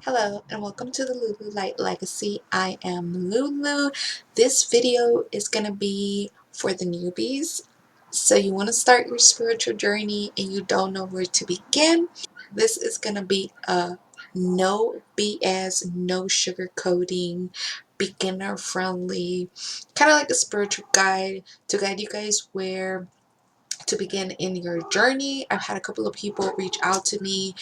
Hello and welcome to the Lulu Light Legacy. I am Lulu. This video is going to be for the newbies. So you want to start your spiritual journey and you don't know where to begin. This is going to be a no BS, no sugarcoating, beginner friendly, kind of like a spiritual guide to guide you guys where to begin in your journey. I've had a couple of people reach out to me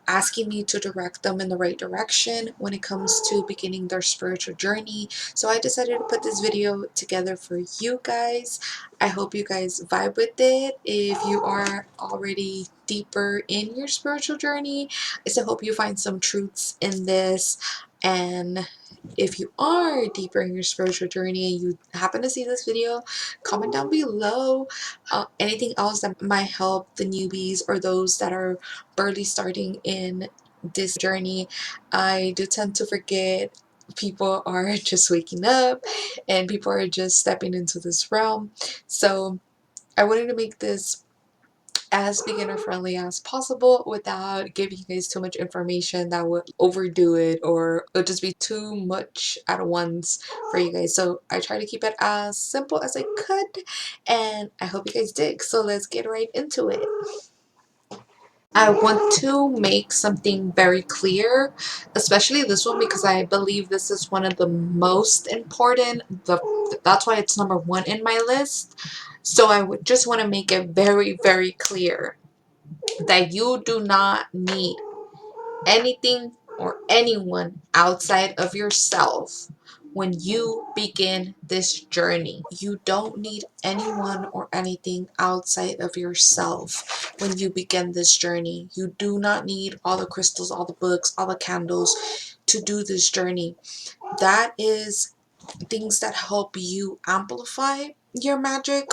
asking me to direct them in the right direction when it comes to beginning their spiritual journey. So I decided to put this video together for you guys. I hope you guys vibe with it. If you are already deeper in your spiritual journey, I still hope you find some truths in this. And if you are deeper in your spiritual journey and you happen to see this video, comment down below anything else that might help the newbies or those that are barely starting in this journey. I do tend to forget people are just waking up and people are just stepping into this realm. So I wanted to make this as beginner friendly as possible without giving you guys too much information that would overdo it or it would just be too much at once for you guys. So I try to keep it as simple as I could and I hope you guys dig. So let's get right into it. I want to make something very clear, especially this one, because I believe this is one of the most important. That's why it's number one in my list. So I would just want to make it very, very clear that you do not need anything or anyone outside of yourself when you begin this journey. You don't need anyone or anything outside of yourself when you begin this journey. You do not need all the crystals, all the books, all the candles to do this journey. That is things that help you amplify your magic,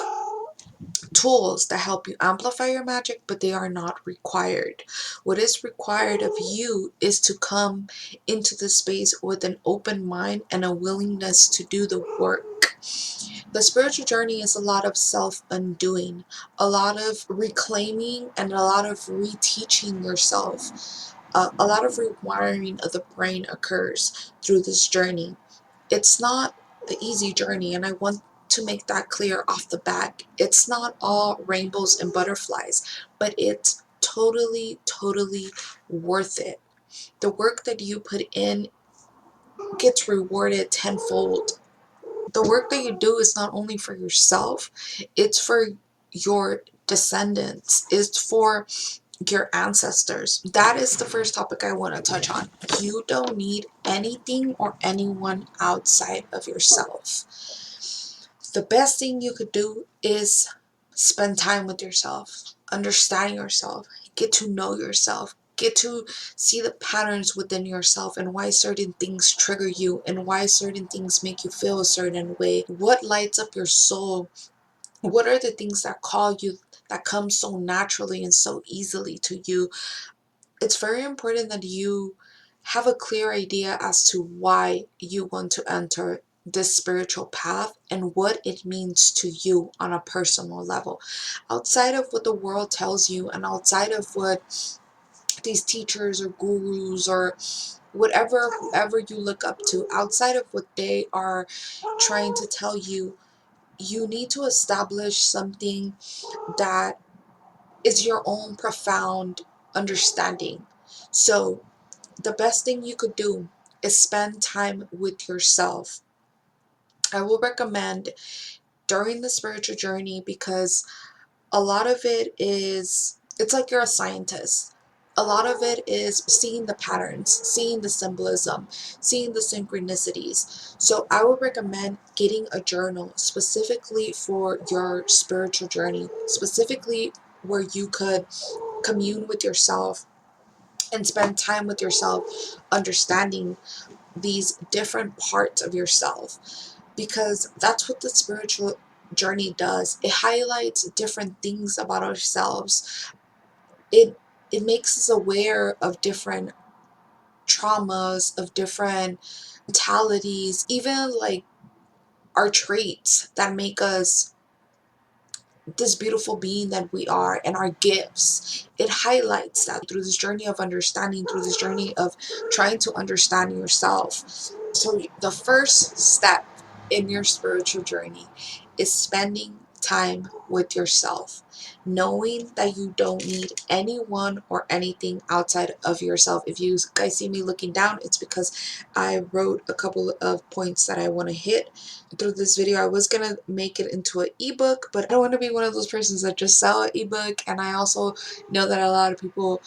tools that help you amplify your magic, but they are not required. What is required of you is to come into the space with an open mind and a willingness to do the work. The spiritual journey is a lot of self-undoing, a lot of reclaiming, and a lot of reteaching yourself. A lot of rewiring of the brain occurs through this journey. It's not the easy journey, and I want to make that clear off the bat. It's not all rainbows and butterflies, but it's totally, totally worth it. The work that you put in gets rewarded tenfold. The work that you do is not only for yourself, it's for your descendants, it's for your ancestors. That is the first topic I want to touch on. You don't need anything or anyone outside of yourself. The best thing you could do is spend time with yourself, understand yourself, get to know yourself, get to see the patterns within yourself and why certain things trigger you and why certain things make you feel a certain way. What lights up your soul? What are the things that call you, that come so naturally and so easily to you? It's very important that you have a clear idea as to why you want to enter this spiritual path and what it means to you on a personal level. Outside of what the world tells you and outside of what these teachers or gurus or whatever, whoever you look up to, outside of what they are trying to tell you, you need to establish something that is your own profound understanding. So the best thing you could do is spend time with yourself. I will recommend during the spiritual journey, because a lot of it is, it's like you're a scientist. A lot of it is seeing the patterns, seeing the symbolism, seeing the synchronicities. So I would recommend getting a journal specifically for your spiritual journey, specifically where you could commune with yourself and spend time with yourself, understanding these different parts of yourself, because that's what the spiritual journey does. It highlights different things about ourselves. It makes us aware of different traumas, of different mentalities, even like our traits that make us this beautiful being that we are and our gifts. It highlights that through this journey of understanding, through this journey of trying to understand yourself. So the first step in your spiritual journey is spending time with yourself, knowing that you don't need anyone or anything outside of yourself. If you guys see me looking down, it's because I wrote a couple of points that I want to hit through this video. I was gonna make it into an ebook, but I don't want to be one of those persons that just sell an ebook, and I also know that a lot of people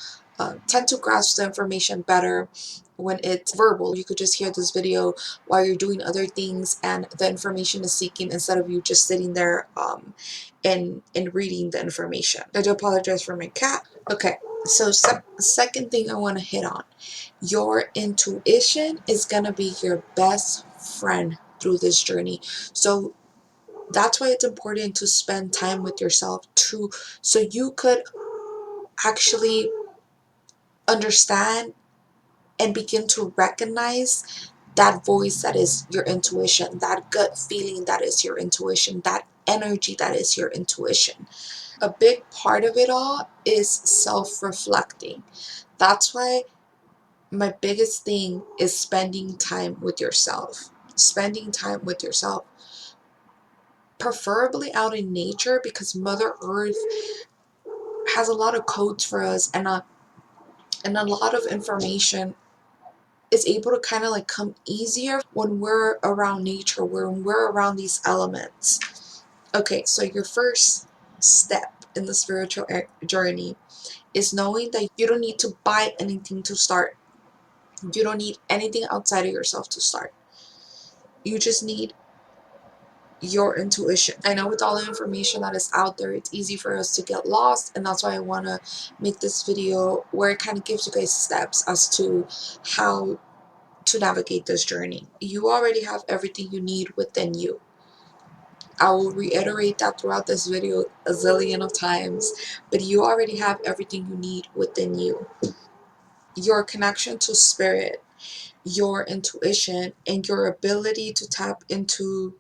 tend to grasp the information better when it's verbal. You could just hear this video while you're doing other things, and the information is seeking instead of you just sitting there and reading the information. I do apologize for my cat. Okay, so second thing I want to hit on, your intuition is gonna be your best friend through this journey. So that's why it's important to spend time with yourself too, so you could actually understand and begin to recognize that voice that is your intuition, that gut feeling that is your intuition, that energy that is your intuition. A big part of it all is self-reflecting. That's why my biggest thing is spending time with yourself. Spending time with yourself, preferably out in nature, because Mother Earth has a lot of codes for us, and a lot of information is able to kind of like come easier when we're around nature, when we're around these elements. Okay, so your first step in the spiritual journey is knowing that you don't need to buy anything to start. You don't need anything outside of yourself to start. You just need your intuition. I know with all the information that is out there, it's easy for us to get lost, and that's why I want to make this video where it kind of gives you guys steps as to how to navigate this journey. You already have everything you need within you. I will reiterate that throughout this video a zillion of times, but you already have everything you need within you. Your connection to spirit, your intuition, and your ability to tap into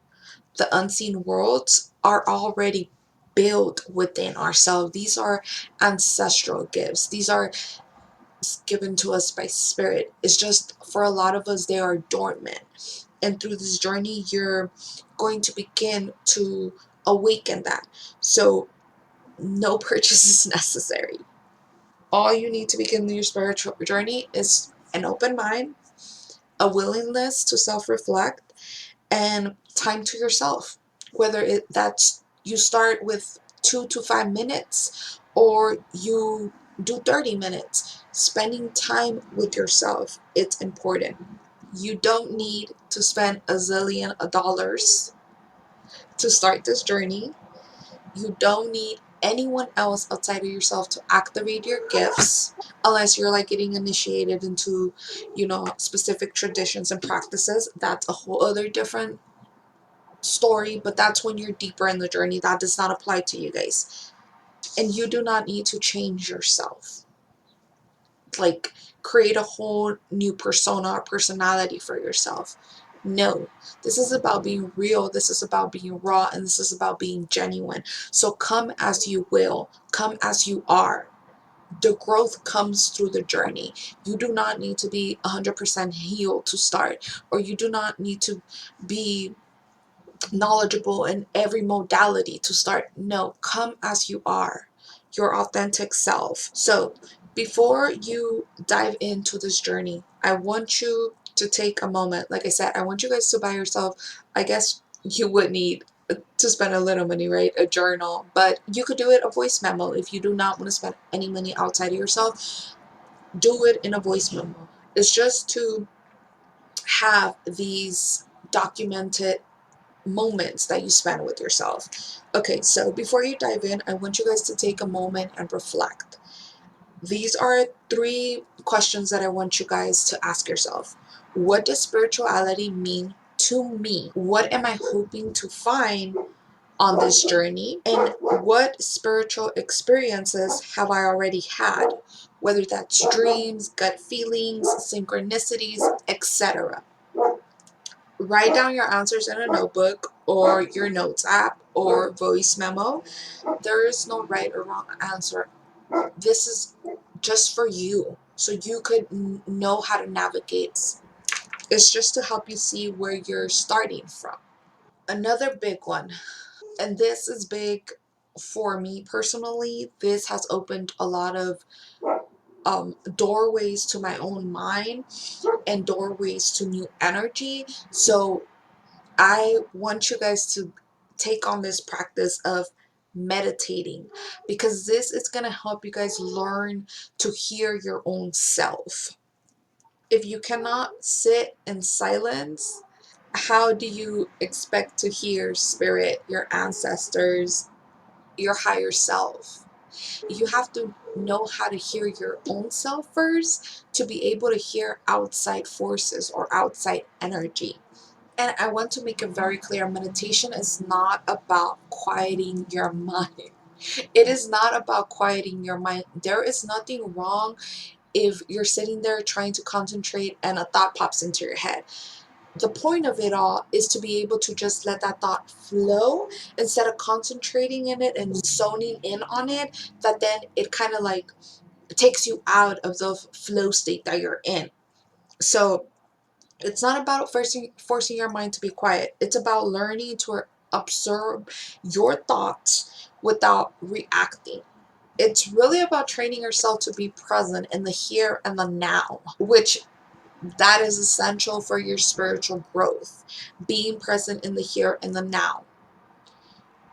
the unseen worlds are already built within ourselves. These are ancestral gifts. These are given to us by spirit. It's just for a lot of us, they are dormant. And through this journey, you're going to begin to awaken that. So no purchase is necessary. All you need to begin your spiritual journey is an open mind, a willingness to self-reflect, and time to yourself. Whether that's you start with 2 to 5 minutes or you do 30 minutes, spending time with yourself, it's important. You don't need to spend a zillion of dollars to start this journey. You don't need anyone else outside of yourself to activate your gifts, unless you're like getting initiated into, specific traditions and practices. That's a whole other different story, but that's when you're deeper in the journey. That does not apply to you guys. And you do not need to change yourself, like create a whole new persona or personality for yourself. No, this is about being real, this is about being raw, and this is about being genuine. So come as you will, come as you are. The growth comes through the journey. You do not need to be 100% healed to start, or you do not need to be knowledgeable in every modality to start. No, come as you are, your authentic self. So before you dive into this journey, I want you to take a moment. Like I said, I want you guys to buy yourself, I guess you would need to spend a little money, right? A journal, but you could do it a voice memo. If you do not want to spend any money outside of yourself, do it in a voice memo. It's just to have these documented moments that you spend with yourself. Okay, so before you dive in, I want you guys to take a moment and reflect. These are 3 questions that I want you guys to ask yourself. What does spirituality mean to me? What am I hoping to find on this journey? And what spiritual experiences have I already had? Whether that's dreams, gut feelings, synchronicities, etc. Write down your answers in a notebook or your notes app, or voice memo. There is no right or wrong answer. This is just for you, so you could know how to navigate. It's just to help you see where you're starting from. Another big one, and this is big for me personally, this has opened a lot of doorways to my own mind and doorways to new energy. So I want you guys to take on this practice of meditating, because this is going to help you guys learn to hear your own self. If you cannot sit in silence, how do you expect to hear spirit, your ancestors, your higher self? You have to know how to hear your own self first to be able to hear outside forces or outside energy. And I want to make it very clear, meditation is not about quieting your mind. It is not about quieting your mind. There is nothing wrong if you're sitting there trying to concentrate and a thought pops into your head. The point of it all is to be able to just let that thought flow instead of concentrating in it and zoning in on it, that then it kind of like takes you out of the flow state that you're in. So it's not about forcing your mind to be quiet. It's about learning to observe your thoughts without reacting. It's really about training yourself to be present in the here and the now, which that is essential for your spiritual growth. Being present in the here and the now.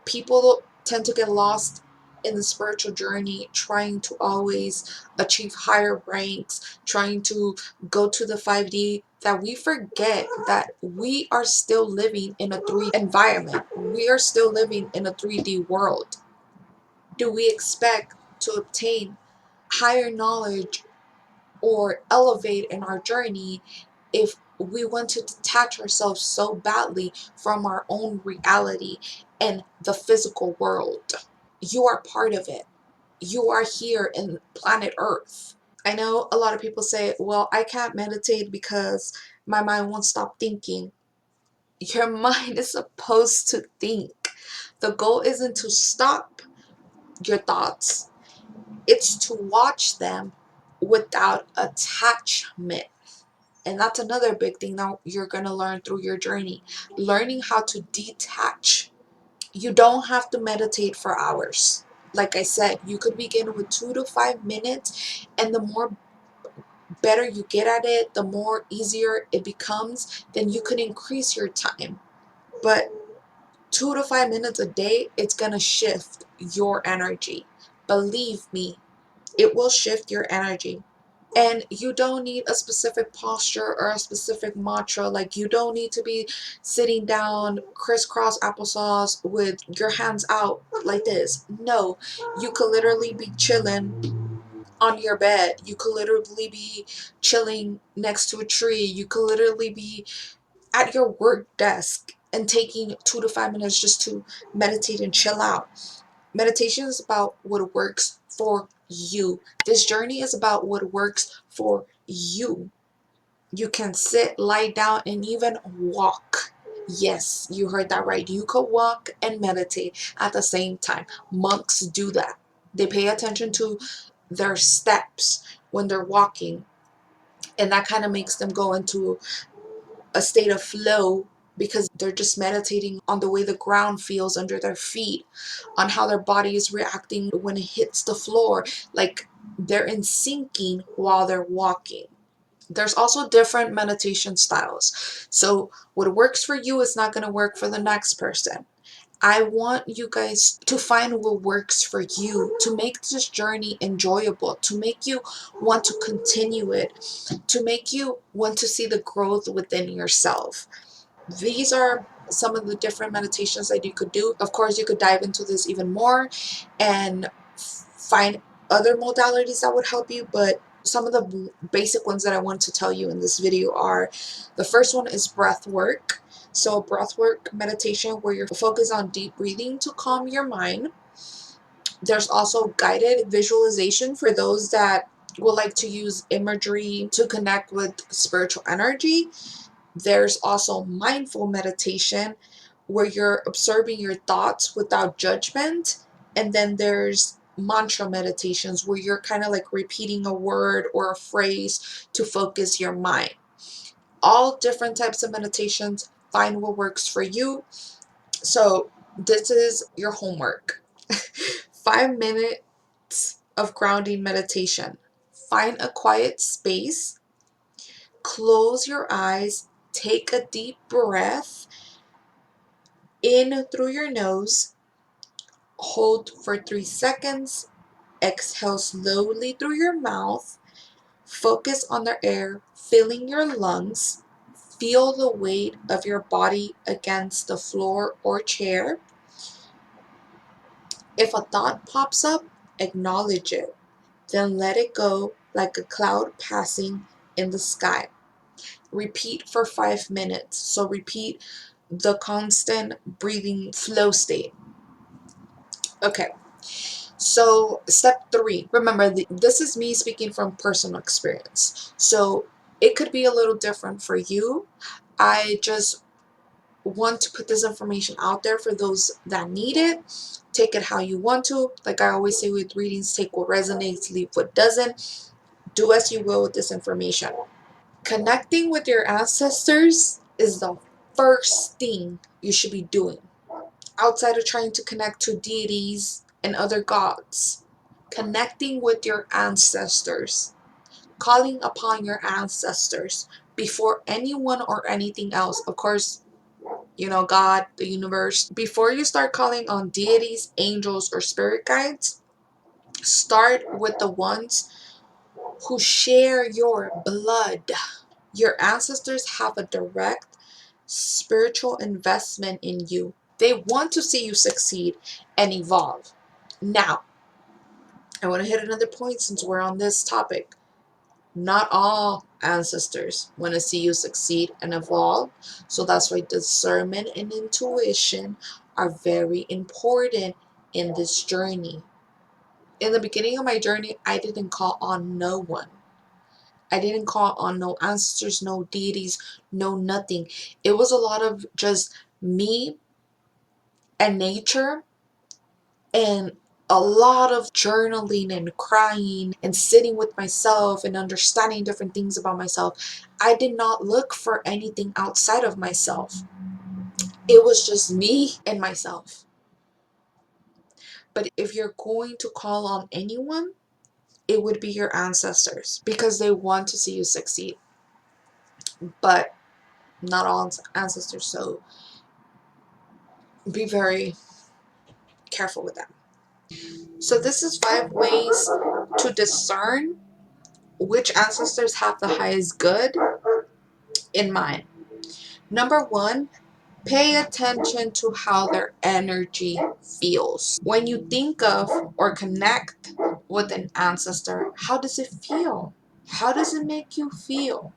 People tend to get lost in the spiritual journey, trying to always achieve higher ranks, trying to go to the 5D, that we forget that we are still living in a 3D environment. We are still living in a 3D world. Do we expect to obtain higher knowledge or elevate in our journey if we want to detach ourselves so badly from our own reality and the physical world? You are part of it. You are here in planet Earth. I know a lot of people say, well, I can't meditate because my mind won't stop thinking. Your mind is supposed to think. The goal isn't to stop your thoughts, it's to watch them without attachment. And that's another big thing that you're going to learn through your journey. Learning how to detach. You don't have to meditate for hours. Like I said, you could begin with 2 to 5 minutes, and the more better you get at it, the more easier it becomes, then you can increase your time. But 2 to 5 minutes a day, it's going to shift your energy. Believe me, it will shift your energy. And you don't need a specific posture or a specific mantra. Like, you don't need to be sitting down crisscross applesauce with your hands out like this. No, you could literally be chilling on your bed. You could literally be chilling next to a tree. You could literally be at your work desk and taking 2 to 5 minutes just to meditate and chill out. Meditation is about what works for you. This journey is about what works for you. You can sit, lie down, and even walk. Yes, you heard that right. You could walk and meditate at the same time. Monks do that. They pay attention to their steps when they're walking, and that kind of makes them go into a state of flow, because they're just meditating on the way the ground feels under their feet, on how their body is reacting when it hits the floor. Like, they're in syncing while they're walking. There's also different meditation styles. So what works for you is not going to work for the next person. I want you guys to find what works for you, to make this journey enjoyable, to make you want to continue it, to make you want to see the growth within yourself. These are some of the different meditations that you could do. Of course, you could dive into this even more and find other modalities that would help you, but some of the basic ones that I want to tell you in this video are, the first one is breath work. So breath work meditation, where you're focused on deep breathing to calm your mind. There's also guided visualization for those that would like to use imagery to connect with spiritual energy. There's also mindful meditation, where you're observing your thoughts without judgment. And then there's mantra meditations where you're kind of like repeating a word or a phrase to focus your mind. All different types of meditations. Find what works for you. So this is your homework. 5 minutes of grounding meditation. Find a quiet space, close your eyes, take a deep breath in through your nose, hold for 3 seconds, exhale slowly through your mouth, focus on the air filling your lungs, feel the weight of your body against the floor or chair. If a thought pops up, acknowledge it. Then let it go like a cloud passing in the sky. Repeat for 5 minutes. So repeat the constant breathing flow state. Okay. So step 3. Remember, this is me speaking from personal experience. So it could be a little different for you. I just want to put this information out there for those that need it. Take it how you want to. Like I always say with readings, take what resonates, leave what doesn't. Do as you will with this information. Connecting with your ancestors is the first thing you should be doing outside of trying to connect to deities and other gods. Connecting with your ancestors, calling upon your ancestors before anyone or anything else. Of course, God, the universe. Before you start calling on deities, angels, or spirit guides, start with the ones who share your blood. Your ancestors have a direct spiritual investment in you. They want to see you succeed and evolve. Now, I want to hit another point since we're on this topic. Not all ancestors want to see you succeed and evolve. So that's why discernment and intuition are very important in this journey. In the beginning of my journey, I didn't call on no one. I didn't call on no ancestors, no deities, no nothing. It was a lot of just me and nature, and a lot of journaling and crying and sitting with myself and understanding different things about myself. I did not look for anything outside of myself. It was just me and myself. But if you're going to call on anyone, it would be your ancestors because they want to see you succeed. But not all ancestors, so be very careful with that. So this is 5 ways to discern which ancestors have the highest good in mind. Number 1, pay attention to how their energy feels. When you think of or connect with an ancestor, how does it feel? How does it make you feel?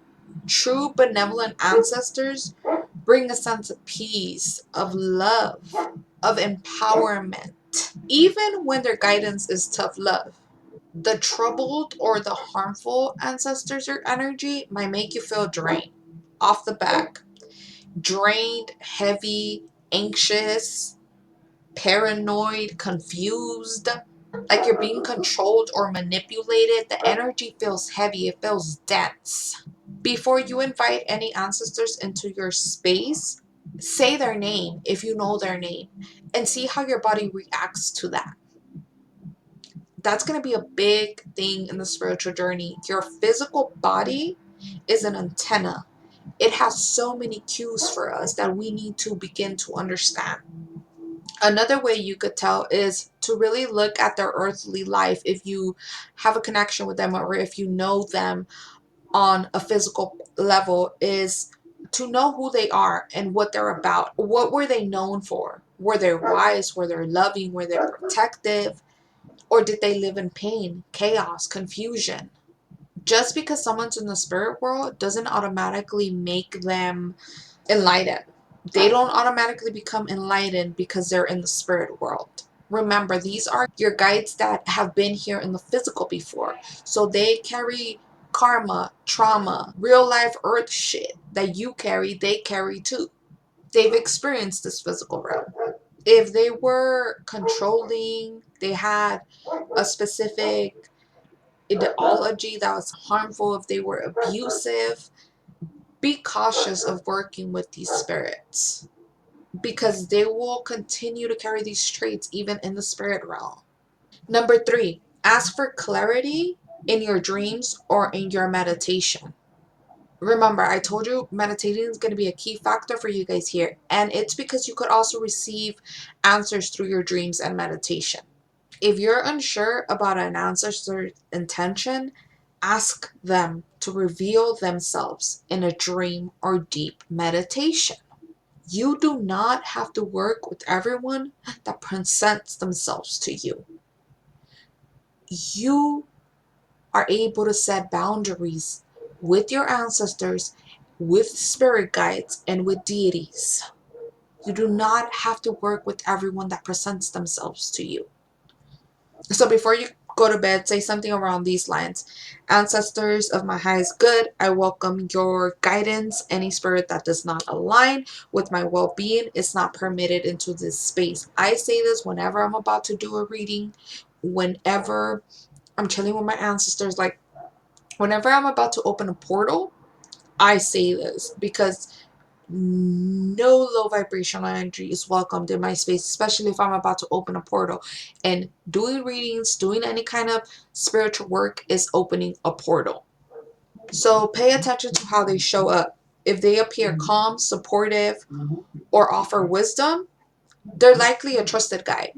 True benevolent ancestors bring a sense of peace, of love, of empowerment, even when their guidance is tough love. The troubled or the harmful ancestors or energy might make you feel drained off the back. Drained, heavy, anxious, paranoid, confused, like you're being controlled or manipulated. The energy feels heavy, it feels dense. Before you invite any ancestors into your space, say their name if you know their name and see how your body reacts to that. That's going to be a big thing in the spiritual journey. Your physical body is an antenna. It has so many cues for us that we need to begin to understand. Another way you could tell is to really look at their earthly life if you have a connection with them or if you know them on a physical level, is to know who they are and what they're about. What were they known for? Were they wise? Were they loving? Were they protective? Or did they live in pain, chaos, confusion? Just because someone's in the spirit world doesn't automatically make them enlightened. They don't automatically become enlightened because they're in the spirit world. Remember, these are your guides that have been here in the physical before. So they carry karma, trauma, real life earth shit that you carry, they carry too. They've experienced this physical realm. If they were controlling, they had a specific ideology that was harmful, if they were abusive, be cautious of working with these spirits because they will continue to carry these traits even in the spirit realm. Number 3, ask for clarity in your dreams or in your meditation. Remember, I told you meditating is going to be a key factor for you guys here, and it's because you could also receive answers through your dreams and meditation. If you're unsure about an ancestor's intention, ask them to reveal themselves in a dream or deep meditation. You do not have to work with everyone that presents themselves to you. You are able to set boundaries with your ancestors, with spirit guides, and with deities. You do not have to work with everyone that presents themselves to you. So before you go to bed, say something around these lines. Ancestors of my highest good, I welcome your guidance. Any spirit that does not align with my well-being is not permitted into this space. I say this whenever I'm about to do a reading, whenever I'm chilling with my ancestors, like whenever I'm about to open a portal, I say this because no low vibrational energy is welcomed in my space, especially if I'm about to open a portal. And doing readings, doing any kind of spiritual work is opening a portal. So pay attention to how they show up. If they appear calm, supportive, or offer wisdom, they're likely a trusted guide.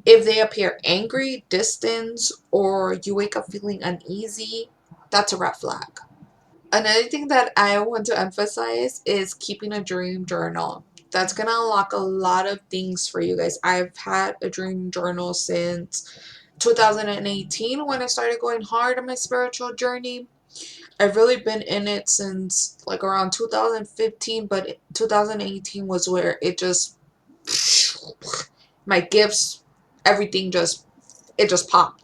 If they appear angry, distant, or you wake up feeling uneasy, that's a red flag. Another thing that I want to emphasize is keeping a dream journal. That's going to unlock a lot of things for you guys. I've had a dream journal since 2018 when I started going hard on my spiritual journey. I've really been in it since like around 2015, but 2018 was where it just, my gifts, everything just, it just popped.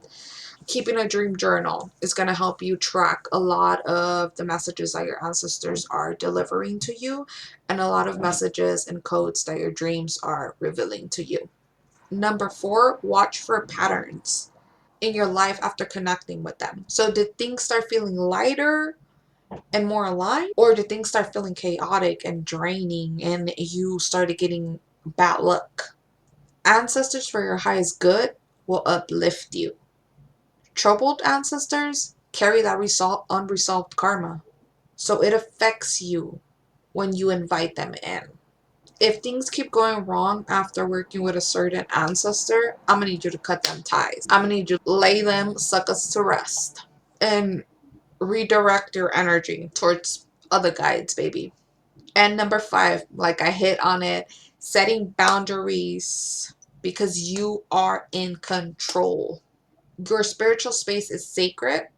Keeping a dream journal is going to help you track a lot of the messages that your ancestors are delivering to you and a lot of messages and codes that your dreams are revealing to you. Number 4, watch for patterns in your life after connecting with them. So did things start feeling lighter and more aligned, or did things start feeling chaotic and draining and you started getting bad luck? Ancestors for your highest good will uplift you. Troubled ancestors carry that unresolved karma. So it affects you when you invite them in. If things keep going wrong after working with a certain ancestor, I'm going to need you to cut them ties. I'm going to need you to lay them suckers to rest and redirect your energy towards other guides, baby. And number 5, like I hit on it, setting boundaries because you are in control. Your spiritual space is sacred.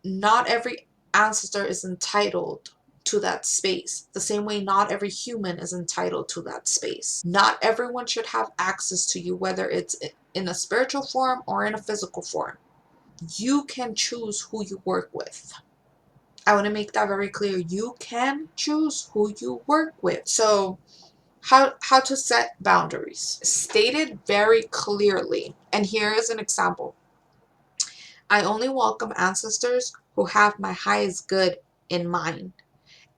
Not every ancestor is entitled to that space. The same way not every human is entitled to that space. Not everyone should have access to you, whether it's in a spiritual form or in a physical form. You can choose who you work with. I want to make that very clear. You can choose who you work with. So how to set boundaries. Stated very clearly. And here is an example. I only welcome ancestors who have my highest good in mind.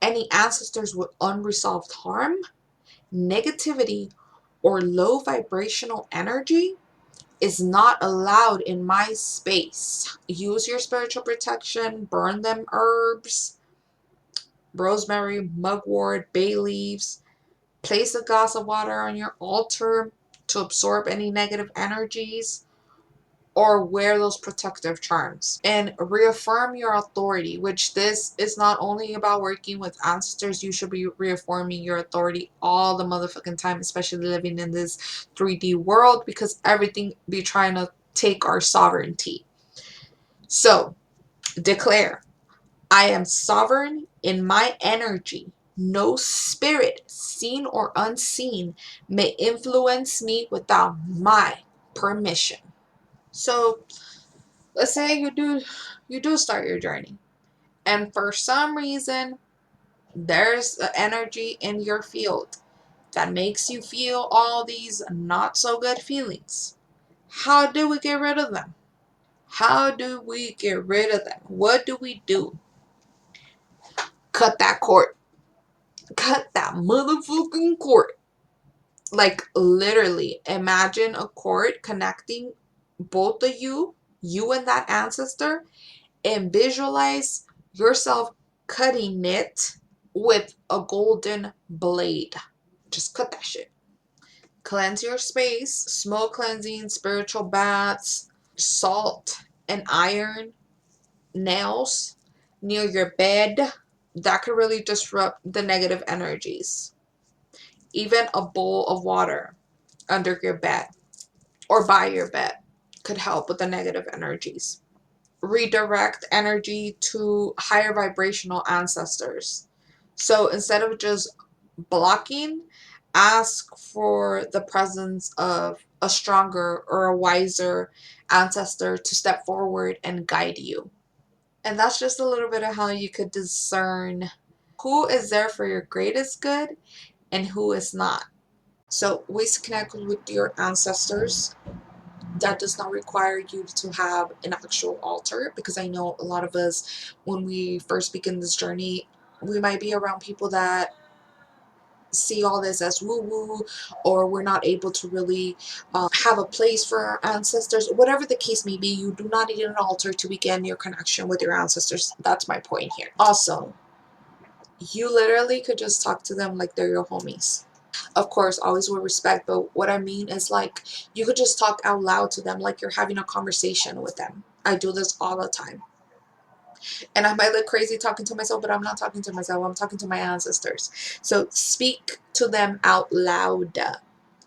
Any ancestors with unresolved harm, negativity, or low vibrational energy is not allowed in my space. Use your spiritual protection, burn them herbs, rosemary, mugwort, bay leaves. Place a glass of water on your altar to absorb any negative energies, or wear those protective charms and reaffirm your authority, which this is not only about working with ancestors. You should be reaffirming your authority all the motherfucking time, especially living in this 3D world, because everything be trying to take our sovereignty. So declare, I am sovereign in my energy. No spirit, seen or unseen, may influence me without my permission. So let's say you do start your journey, and for some reason there's an energy in your field that makes you feel all these not so good feelings. How do we get rid of them? How do we get rid of them? What do we do? Cut that cord. Cut that motherfucking cord. Like literally, imagine a cord connecting both of you and that ancestor, and visualize yourself cutting it with a golden blade. Just cut that shit. Cleanse your space, smoke cleansing, spiritual baths, salt and iron, nails near your bed. That could really disrupt the negative energies. Even a bowl of water under your bed or by your bed could help with the negative energies. Redirect energy to higher vibrational ancestors. So instead of just blocking, ask for the presence of a stronger or a wiser ancestor to step forward and guide you. And that's just a little bit of how you could discern who is there for your greatest good and who is not. So ways to connect with your ancestors. That does not require you to have an actual altar, because I know a lot of us, when we first begin this journey, we might be around people that see all this as woo woo, or we're not able to really have a place for our ancestors. Whatever the case may be, you do not need an altar to begin your connection with your ancestors. That's my point here. Also, you literally could just talk to them like they're your homies. Of course, always with respect, but what I mean is, like, you could just talk out loud to them like you're having a conversation with them. I do this all the time. And I might look crazy talking to myself, but I'm not talking to myself. I'm talking to my ancestors. So speak to them out loud.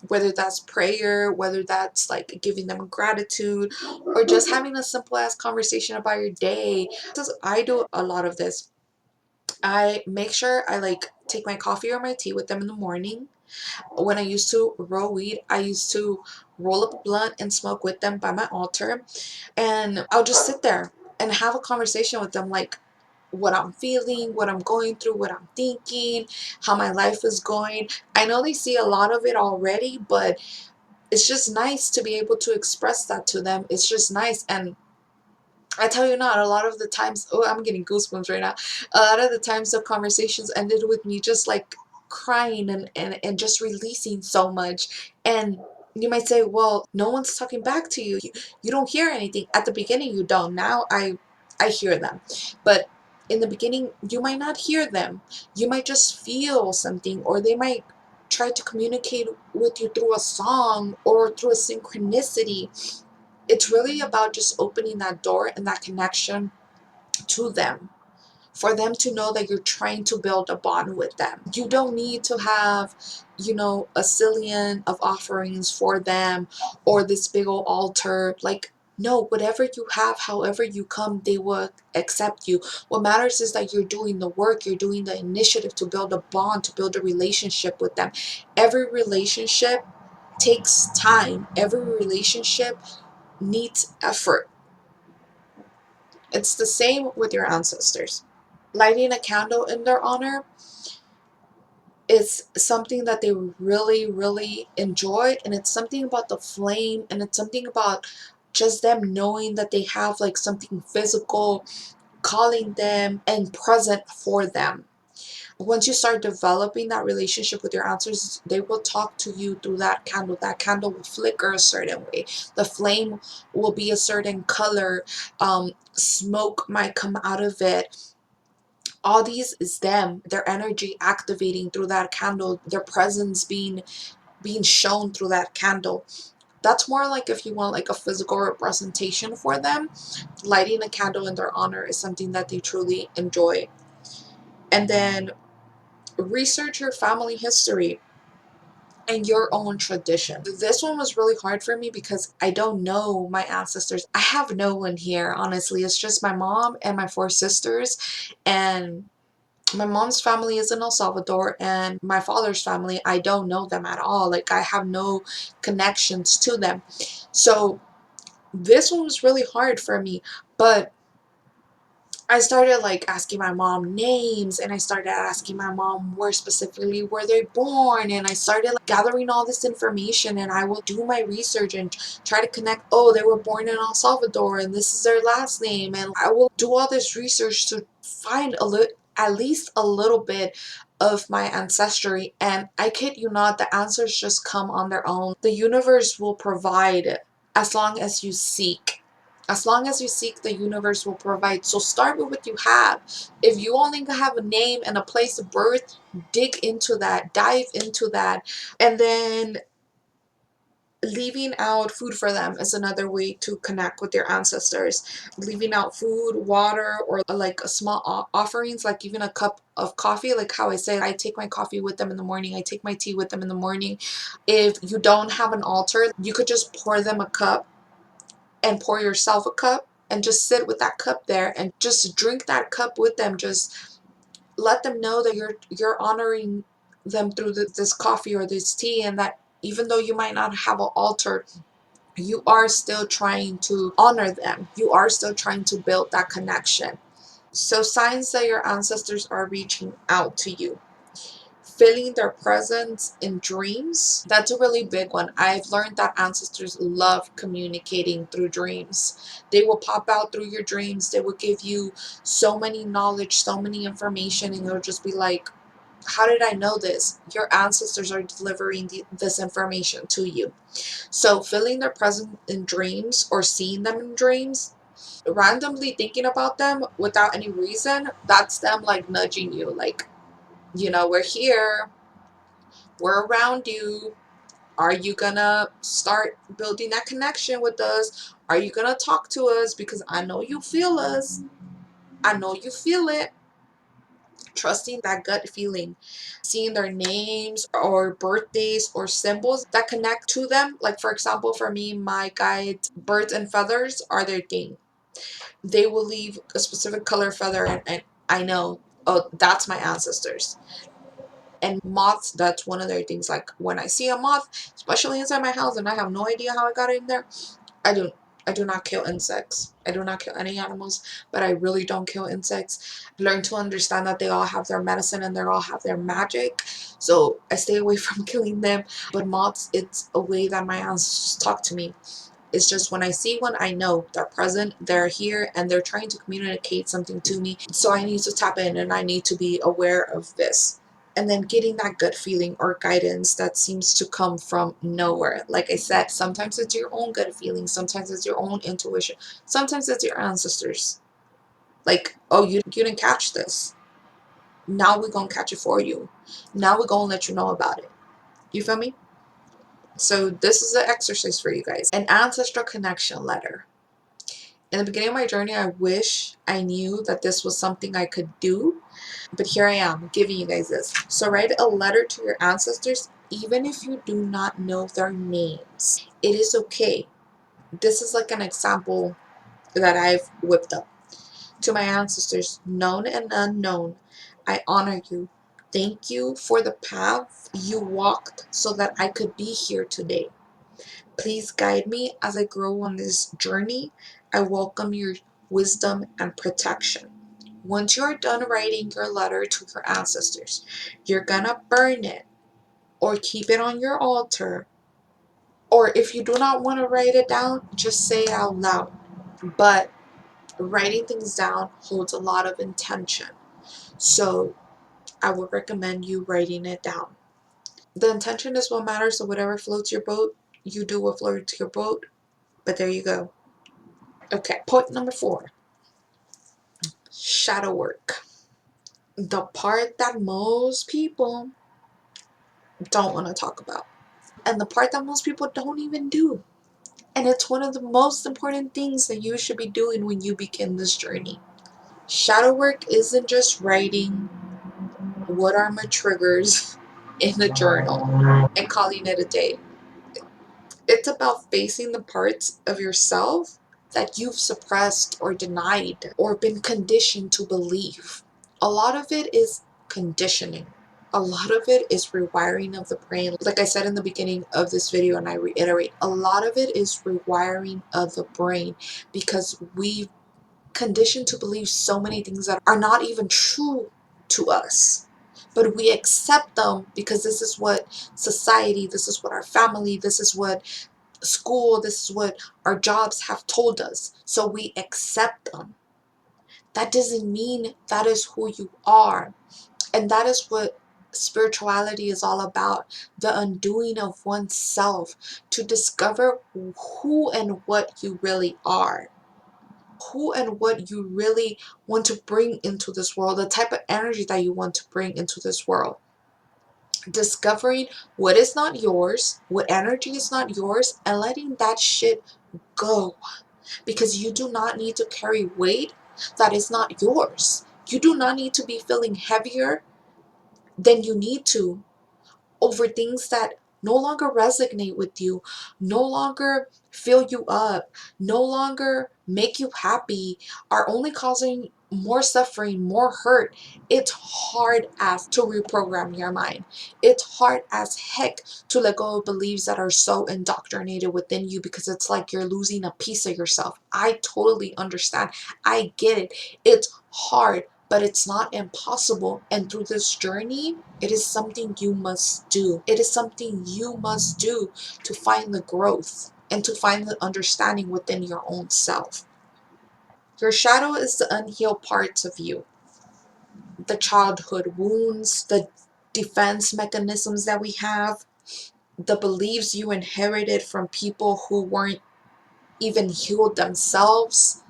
Whether that's prayer, whether that's like giving them gratitude, or just having a simple ass conversation about your day. I do a lot of this. I make sure I like take my coffee or my tea with them in the morning. When I used to roll weed, I used to roll up a blunt and smoke with them by my altar. And I'll just sit there and have a conversation with them, like what I'm feeling, what I'm going through, what I'm thinking, how my life is going. I know they see a lot of it already, but it's just nice to be able to express that to them. It's just nice. And I tell you not, a lot of the times, oh, I'm getting goosebumps right now. A lot of the times the conversations ended with me just like crying and just releasing so much. And you might say, well, no one's talking back to you. You don't hear anything. At the beginning, you don't. Now I hear them. But in the beginning, you might not hear them. You might just feel something, or they might try to communicate with you through a song or through a synchronicity. It's really about just opening that door and that connection to them, for them to know that you're trying to build a bond with them. You don't need to have, a zillion of offerings for them or this big old altar. Like, no, whatever you have, however you come, they will accept you. What matters is that you're doing the work, you're doing the initiative to build a bond, to build a relationship with them. Every relationship takes time. Every relationship needs effort. It's the same with your ancestors. Lighting a candle in their honor is something that they really, really enjoy. And it's something about the flame, and it's something about just them knowing that they have like something physical calling them and present for them. Once you start developing that relationship with your ancestors, they will talk to you through that candle. That candle will flicker a certain way. The flame will be a certain color. Smoke might come out of it. All these is them, their energy activating through that candle, their presence being shown through that candle. That's more like, if you want like a physical representation for them, lighting a candle in their honor is something that they truly enjoy. And then research your family history and your own tradition. This one was really hard for me because I don't know my ancestors. I have no one here, honestly. It's just my mom and my four sisters. And my mom's family is in El Salvador, and my father's family, I don't know them at all. Like, I have no connections to them. So this one was really hard for me. But I started like asking my mom names, and I started asking my mom where specifically were they born, and I started like gathering all this information, and I will do my research and try to connect, oh, they were born in El Salvador and this is their last name, and I will do all this research to find at least a little bit of my ancestry. And I kid you not, the answers just come on their own. The universe will provide as long as you seek. As long as you seek, the universe will provide. So start with what you have. If you only have a name and a place of birth, dig into that, dive into that. And then leaving out food for them is another way to connect with your ancestors. Leaving out food, water, or like a small offerings, like even a cup of coffee. Like how I say, I take my coffee with them in the morning, I take my tea with them in the morning. If you don't have an altar, you could just pour them a cup and pour yourself a cup and just sit with that cup there and just drink that cup with them. Just let them know that you're honoring them through this coffee or this tea, and that even though you might not have an altar, you are still trying to honor them. You are still trying to build that connection. So signs that your ancestors are reaching out to you. Feeling their presence in dreams, that's a really big one. I've learned that ancestors love communicating through dreams. They will pop out through your dreams. They will give you so many knowledge, so many information, and you'll just be like, how did I know this? Your ancestors are delivering this information to you. So feeling their presence in dreams or seeing them in dreams, randomly thinking about them without any reason, that's them like nudging you, like, we're here, we're around you. Are you gonna start building that connection with us? Are you gonna talk to us? Because I know you feel us. I know you feel it. Trusting that gut feeling, seeing their names or birthdays or symbols that connect to them. Like, for example, for me, my guides, birds and feathers are their thing. They will leave a specific color feather, and I know, oh, that's my ancestors. And moths, that's one of their things. Like when I see a moth, especially inside my house, and I have no idea how I got in there, I do I do not kill insects. I do not kill any animals, but I really don't kill insects. I learned to understand that they all have their medicine and they all have their magic. So I stay away from killing them. But moths, it's a way that my ancestors talk to me. It's just when I see one, I know they're present, they're here, and they're trying to communicate something to me. So I need to tap in and I need to be aware of this. And then getting that gut feeling or guidance that seems to come from nowhere. Like I said, sometimes it's your own gut feeling, sometimes it's your own intuition, sometimes it's your ancestors. Like, oh, you didn't catch this. Now we're gonna catch it for you. Now we're gonna let you know about it. You feel me? So this is an exercise for you guys. An ancestral connection letter. In the beginning of my journey, I wish I knew that this was something I could do, but here I am giving you guys this. So write a letter to your ancestors, even if you do not know their names. It is okay. This is like an example that I've whipped up. To my ancestors, known and unknown, I honor you. Thank you for the path you walked so that I could be here today. Please guide me as I grow on this journey. I welcome your wisdom and protection. Once you're done writing your letter to your ancestors, you're gonna burn it or keep it on your altar. Or if you do not want to write it down, just say it out loud. But writing things down holds a lot of intention. So I would recommend you writing it down. The intention is what matters, so whatever floats your boat, you do what floats your boat. But there you go. Okay, point number 4, shadow work. The part that most people don't want to talk about, and the part that most people don't even do. And it's one of the most important things that you should be doing when you begin this journey. Shadow work isn't just writing what are my triggers in the journal and calling it a day. It's about facing the parts of yourself that you've suppressed or denied or been conditioned to believe. A lot of it is conditioning. A lot of it is rewiring of the brain. Like I said in the beginning of this video, and I reiterate, a lot of it is rewiring of the brain because we've conditioned to believe so many things that are not even true to us. But we accept them because this is what society, this is what our family, this is what school, this is what our jobs have told us. So we accept them. That doesn't mean that is who you are. And that is what spirituality is all about, the undoing of oneself to discover who and what you really are, who and what you really want to bring into this world, the type of energy that you want to bring into this world. Discovering what is not yours, what energy is not yours, and letting that shit go. Because you do not need to carry weight that is not yours. You do not need to be feeling heavier than you need to over things that no longer resonate with you, no longer fill you up, no longer make you happy, are only causing more suffering, more hurt. It's hard as to reprogram your mind. It's hard as heck to let go of beliefs that are so indoctrinated within you, because it's like you're losing a piece of yourself. I totally understand. I get it. It's hard, but it's not impossible. And through this journey, it is something you must do. It is something you must do to find the growth and to find the understanding within your own self. Your shadow is the unhealed parts of you, the childhood wounds, the defense mechanisms that we have, the beliefs you inherited from people who weren't even healed themselves.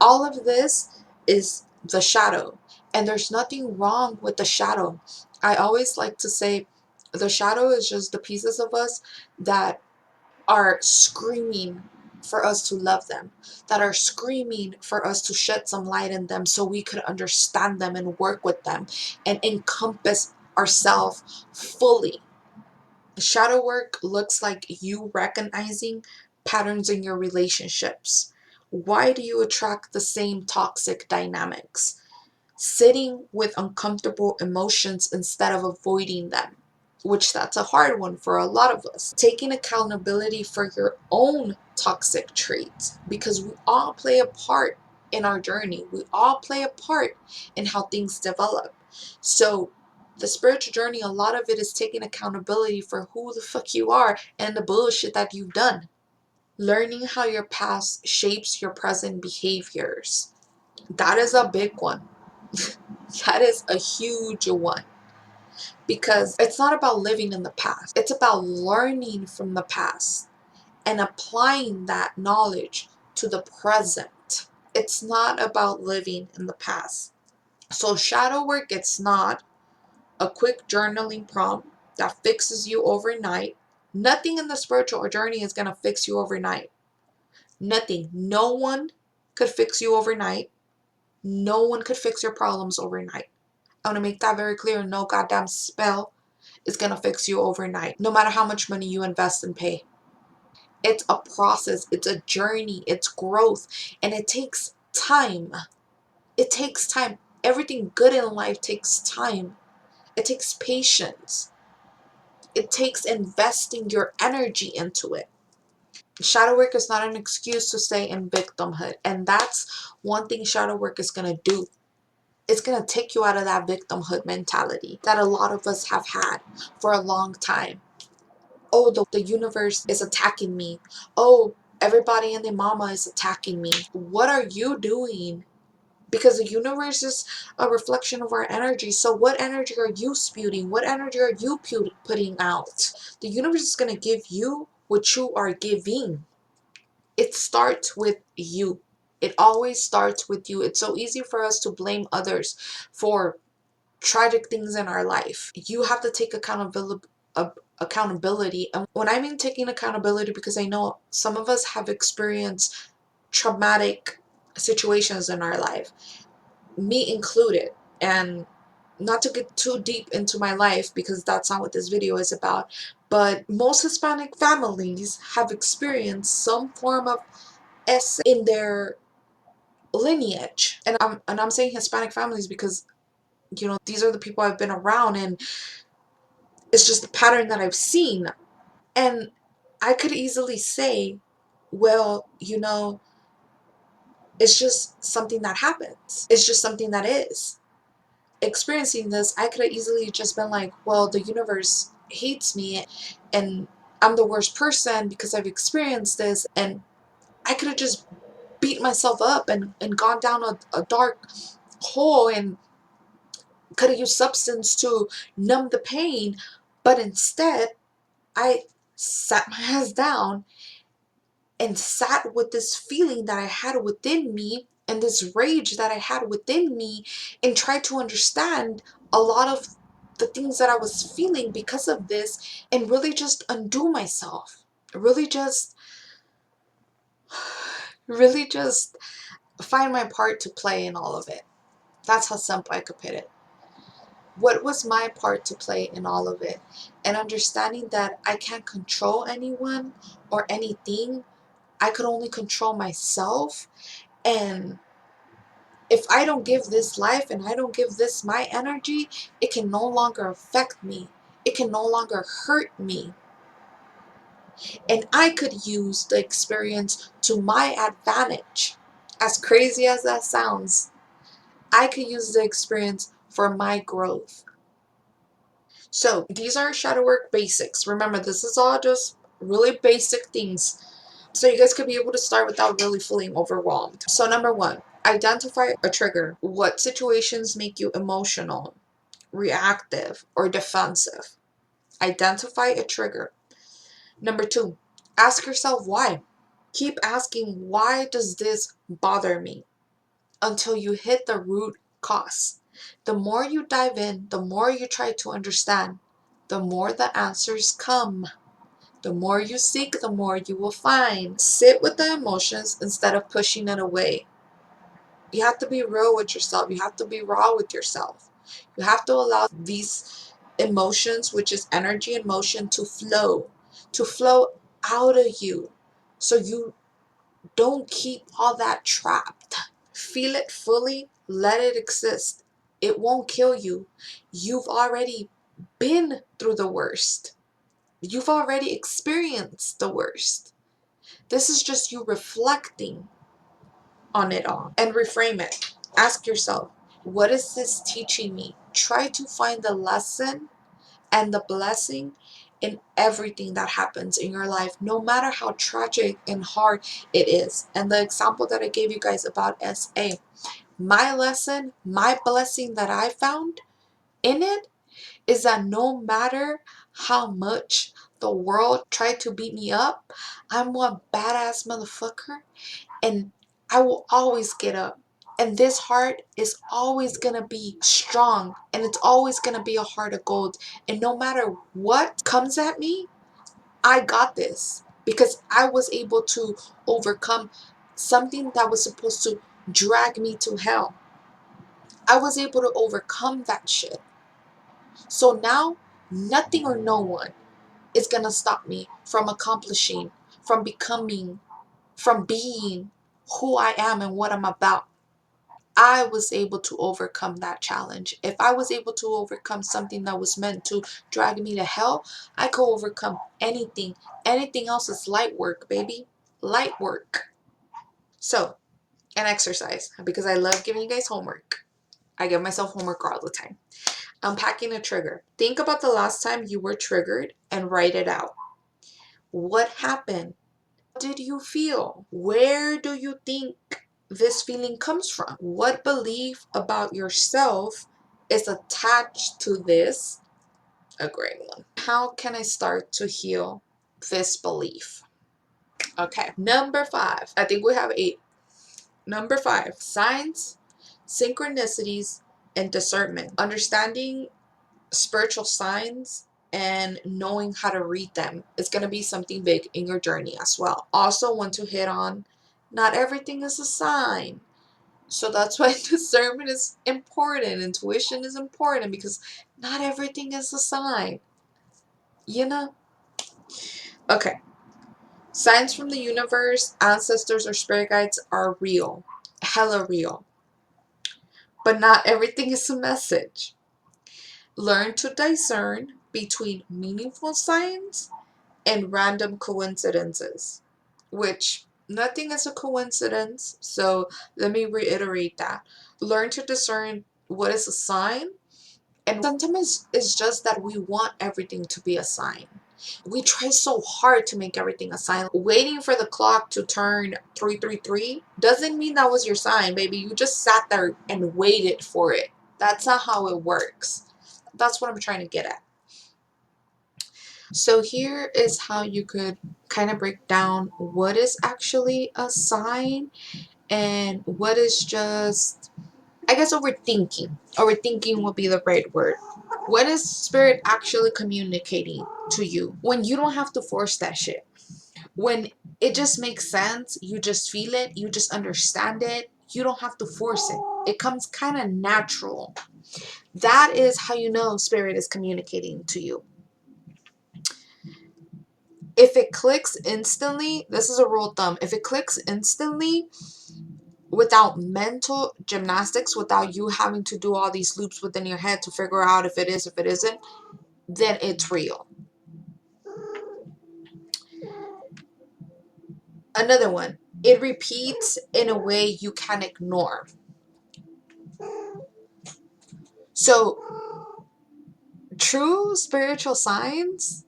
All of this is the shadow, and there's nothing wrong with the shadow. I always like to say the shadow is just the pieces of us that are screaming for us to love them, that are screaming for us to shed some light in them so we could understand them and work with them and encompass ourselves fully. Shadow work looks like you recognizing patterns in your relationships. Why do you attract the same toxic dynamics? Sitting with uncomfortable emotions instead of avoiding them, which that's a hard one for a lot of us. Taking accountability for your own toxic traits, because we all play a part in our journey. We all play a part in how things develop. So the spiritual journey, a lot of it is taking accountability for who the fuck you are and the bullshit that you've done. Learning how your past shapes your present behaviors. That is a big one. That is a huge one, because it's not about living in the past. It's about learning from the past and applying that knowledge to the present. It's not about living in the past. So shadow work, it's not a quick journaling prompt that fixes you overnight. Nothing in the spiritual journey is going to fix you overnight. Nothing. No one could fix you overnight. No one could fix your problems overnight. I want to make that very clear. No goddamn spell is going to fix you overnight, no matter how much money you invest and pay. It's a process, it's a journey, it's growth, and it takes time. It takes time. Everything good in life takes time. It takes patience. It takes investing your energy into it. Shadow work is not an excuse to stay in victimhood, and that's one thing shadow work is going to do. It's going to take you out of that victimhood mentality that a lot of us have had for a long time. Oh, the universe is attacking me. Oh, everybody and their mama is attacking me. What are you doing? Because the universe is a reflection of our energy. So what energy are you spewing? What energy are you putting out? The universe is going to give you what you are giving. It starts with you. It always starts with you. It's so easy for us to blame others for tragic things in our life. You have to take accountability. And when I mean taking accountability, because I know some of us have experienced traumatic situations in our life, me included. And not to get too deep into my life, because that's not what this video is about, but most Hispanic families have experienced some form of in their lineage. And I'm saying Hispanic families because these are the people I've been around, and it's just the pattern that I've seen. And I could easily say, well, It's just something that happens. It's just something that is. Experiencing this, I could have easily just been like, well, the universe hates me and I'm the worst person because I've experienced this, and I could have just beat myself up and gone down a dark hole and could have used substance to numb the pain. But instead, I sat my ass down and sat with this feeling that I had within me and this rage that I had within me, and tried to understand a lot of the things that I was feeling because of this, and really just undo myself. Really just really just find my part to play in all of it. That's how simple I could put it. What was my part to play in all of it? And understanding that I can't control anyone or anything. I could only control myself. And if I don't give this life and I don't give this my energy, it can no longer affect me. It can no longer hurt me. And I could use the experience to my advantage. As crazy as that sounds, I could use the experience for my growth. So these are shadow work basics. Remember, this is all just really basic things, so you guys could be able to start without really feeling overwhelmed. So number one, identify a trigger. What situations make you emotional, reactive, or defensive? Identify a trigger. Number two, ask yourself why. Keep asking, why does this bother me? Until you hit the root cause. The more you dive in, the more you try to understand, the more the answers come. The more you seek, the more you will find. Sit with the emotions instead of pushing it away. You have to be real with yourself. You have to be raw with yourself. You have to allow these emotions, which is energy and motion, to flow out of you, so you don't keep all that trapped. Feel it fully, let it exist. It won't kill you. You've already been through the worst. You've already experienced the worst. This is just you reflecting on it all. And reframe it. Ask yourself, what is this teaching me? Try to find the lesson and the blessing in everything that happens in your life, no matter how tragic and hard it is. And the example that I gave you guys about SA, my lesson, my blessing that I found in it is that no matter how much the world tried to beat me up, I'm one badass motherfucker, and I will always get up. And this heart is always going to be strong, and it's always going to be a heart of gold. And no matter what comes at me, I got this, because I was able to overcome something that was supposed to drag me to hell. I was able to overcome that shit. So now, nothing or no one is going to stop me from accomplishing, from becoming, from being who I am and what I'm about. I was able to overcome that challenge. If I was able to overcome something that was meant to drag me to hell, I could overcome anything. Anything else is light work, baby. Light work. So, an exercise, because I love giving you guys homework. I give myself homework all the time. Unpacking a trigger. Think about the last time you were triggered and write it out. What happened? How did you feel? Where do you think this feeling comes from? What belief about yourself is attached to this? A great one. How can I start to heal this belief? Okay, number 5. I think we have 8. Number 5, signs, synchronicities, and discernment. Understanding spiritual signs and knowing how to read them is going to be something big in your journey as well. Also want to hit on, not everything is a sign. So that's why discernment is important. Intuition is important, because not everything is a sign. You know? Okay. Signs from the universe, ancestors, or spirit guides are real. Hella real. But not everything is a message. Learn to discern between meaningful signs and random coincidences, which Nothing is a coincidence. So let me reiterate that. Learn to discern what is a sign. And sometimes it's just that we want everything to be a sign. We try so hard to make everything a sign. Waiting for the clock to turn 333 doesn't mean that was your sign, baby. You just sat there and waited for it. That's not how it works. That's what I'm trying to get at. So here is how you could kind of break down what is actually a sign and what is just, I guess, overthinking. Overthinking would be the right word. What is spirit actually communicating to you when you don't have to force that shit? When it just makes sense, you just feel it, you just understand it, you don't have to force it. It comes kind of natural. That is how you know spirit is communicating to you. If it clicks instantly, this is a rule of thumb. If it clicks instantly without mental gymnastics, without you having to do all these loops within your head to figure out if it is, if it isn't, then it's real. Another one, it repeats in a way you can ignore. So, true spiritual signs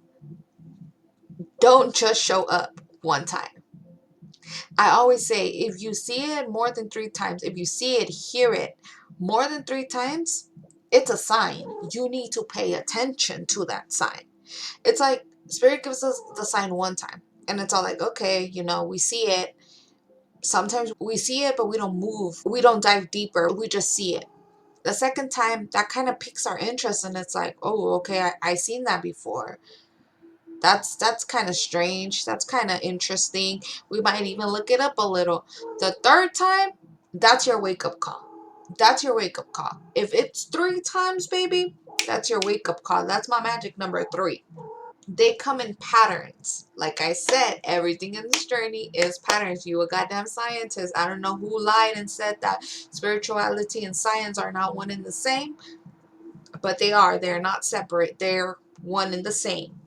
don't just show up one time. I always say, if you see it more than 3 times, if you see it, hear it more than 3 times, it's a sign. You need to pay attention to that sign. It's like spirit gives us the sign one time, and it's all like, okay, we see it. Sometimes we see it, but we don't move. We don't dive deeper. We just see it. The second time, that kind of piques our interest, and it's like, oh, okay, I seen that before. That's kind of strange. That's kind of interesting. We might even look it up a little. The third time, that's your wake-up call. That's your wake-up call. If it's 3 times, baby, that's your wake-up call. That's my magic number 3. They come in patterns. Like I said, everything in this journey is patterns. You a goddamn scientist. I don't know who lied and said that spirituality and science are not one and the same, but they are. They're not separate. They're one and the same.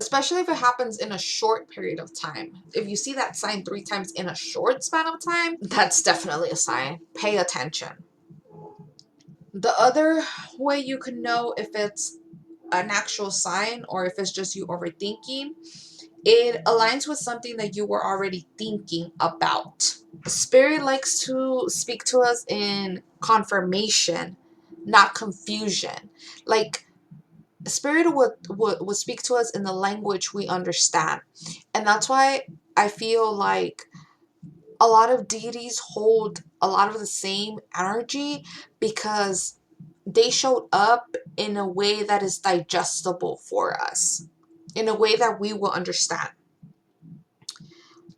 Especially if it happens in a short period of time. If you see that sign 3 times in a short span of time, that's definitely a sign. Pay attention. The other way you can know if it's an actual sign or if it's just you overthinking, it aligns with something that you were already thinking about. Spirit likes to speak to us in confirmation, not confusion. Like, Spirit would speak to us in the language we understand. And that's why I feel like a lot of deities hold a lot of the same energy, because they showed up in a way that is digestible for us, in a way that we will understand.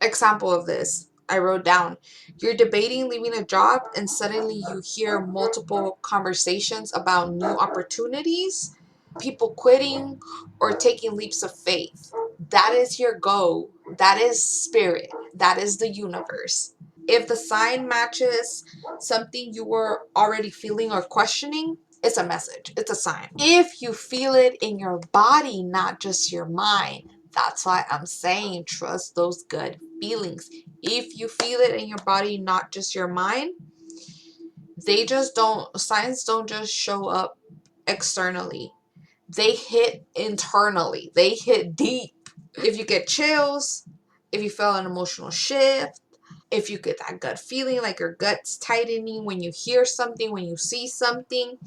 Example of this, I wrote down, you're debating leaving a job and suddenly you hear multiple conversations about new opportunities, people quitting or taking leaps of faith. That is your go. That is spirit. That is the universe. If the sign matches something you were already feeling or questioning, it's a message. It's a sign. If you feel it in your body, not just your mind, that's why I'm saying trust those good feelings. If you feel it in your body, not just your mind, signs don't just show up externally. They hit internally. They hit deep. If you get chills, if you feel an emotional shift, if you get that gut feeling like your gut's tightening when you hear something, when you see something,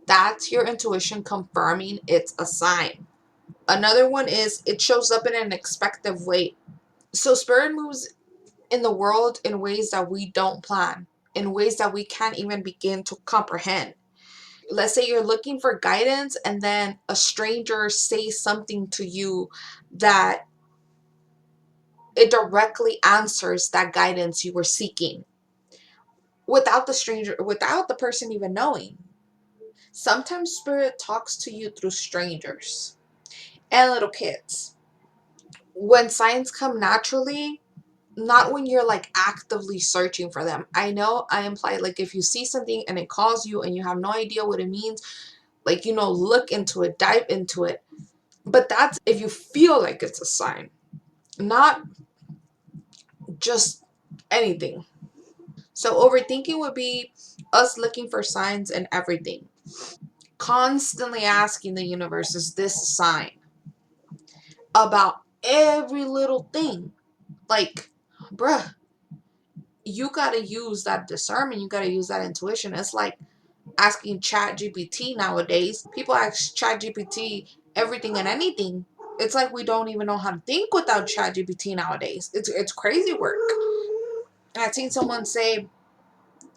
that's your intuition confirming it's a sign. Another one is it shows up in an unexpected way. So spirit moves in the world in ways that we don't plan, in ways that we can't even begin to comprehend. Let's say you're looking for guidance and then a stranger says something to you that it directly answers that guidance you were seeking without the person even knowing. Sometimes spirit talks to you through strangers and little kids. When signs come naturally, not when you're like actively searching for them. I know I implied like if you see something and it calls you and you have no idea what it means, like, look into it, dive into it. But that's if you feel like it's a sign, not just anything. So overthinking would be us looking for signs in everything. Constantly asking the universe, is this a sign? About every little thing. Like, bruh, you gotta use that discernment. You gotta use that intuition. It's like asking ChatGPT nowadays. People ask ChatGPT everything and anything. It's like we don't even know how to think without ChatGPT nowadays. It's crazy work. I've seen someone say,